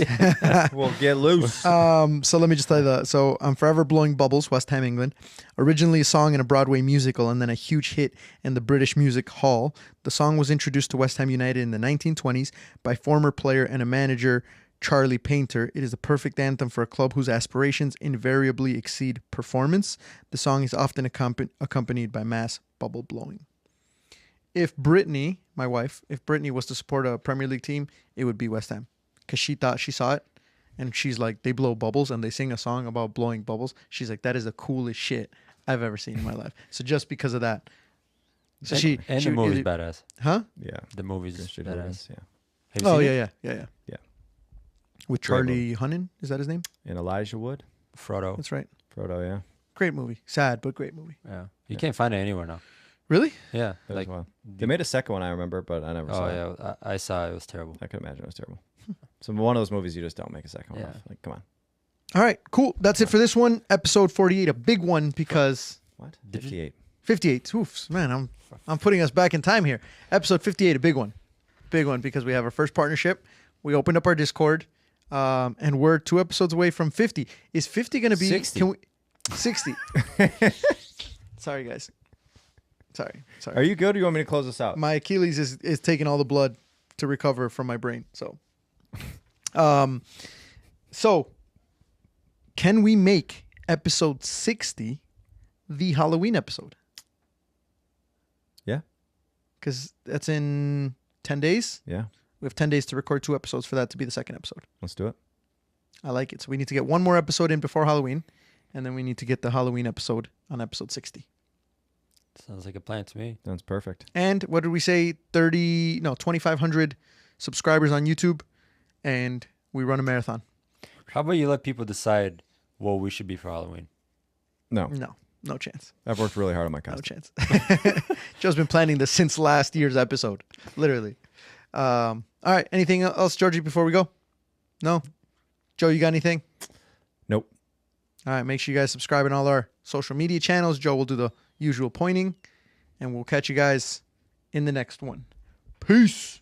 We'll get loose. So let me just tell you So I'm Forever Blowing Bubbles, West Ham, England. Originally a song in a Broadway musical and then a huge hit in the British Music Hall. The song was introduced to West Ham United in the 1920s by former player and a manager, Charlie Painter. It is the perfect anthem for a club whose aspirations invariably exceed performance. The song is often accompanied by mass bubble blowing. If Brittany, my wife, was to support a Premier League team, it would be West Ham. Because she thought she saw it, and she's like, they blow bubbles, and they sing a song about blowing bubbles. She's like, that is the coolest shit I've ever seen in my life. So just because of that. So And the movie's badass. Huh? Yeah. The movie's Green Street badass. Hooligans, yeah. Have you Oh, seen yeah, it? yeah. Yeah. With Great Charlie Hunnam, is that his name? And Elijah Wood. Frodo. That's right. Frodo, yeah. Great movie. Sad, but great movie. Yeah. You Yeah. can't find it anywhere now. Really? Yeah. That Like was wild. They made a second one, I remember, but I never saw it. oh yeah, I saw it. It was terrible. I could imagine it was terrible. So one of those movies you just don't make a second one Yeah. of. Like, come on. All right, cool. That's it for this one. Episode 48, a big one because What? Did you- 58. 58. Oof, man, I'm putting us back in time here. Episode 58, a big one. Big one because we have our first partnership. We opened up our Discord, and we're 2 episodes away from 50. Is 50 going to be 60. Can we 60? Sorry, guys. Sorry. Are you good or you want me to close this out? My Achilles is taking all the blood to recover from my brain. So, can we make episode 60 the Halloween episode? Yeah. Because that's in 10 days. Yeah. We have 10 days to record 2 episodes for that to be the second episode. Let's do it. I like it. So we need to get 1 more episode in before Halloween, and then we need to get the Halloween episode on episode 60. Sounds like a plan to me. Sounds perfect. And what did we say? 2,500 subscribers on YouTube, and we run a marathon. How about you let people decide what we should be for Halloween? No. No chance. I've worked really hard on my No costume. chance. Joe's been planning this since last year's episode, literally. All right. Anything else, Georgie, before we go? No? Joe, you got anything? Nope. All right. Make sure you guys subscribe on all our social media channels. Joe will do the usual pointing, and we'll catch you guys in the next one. Peace.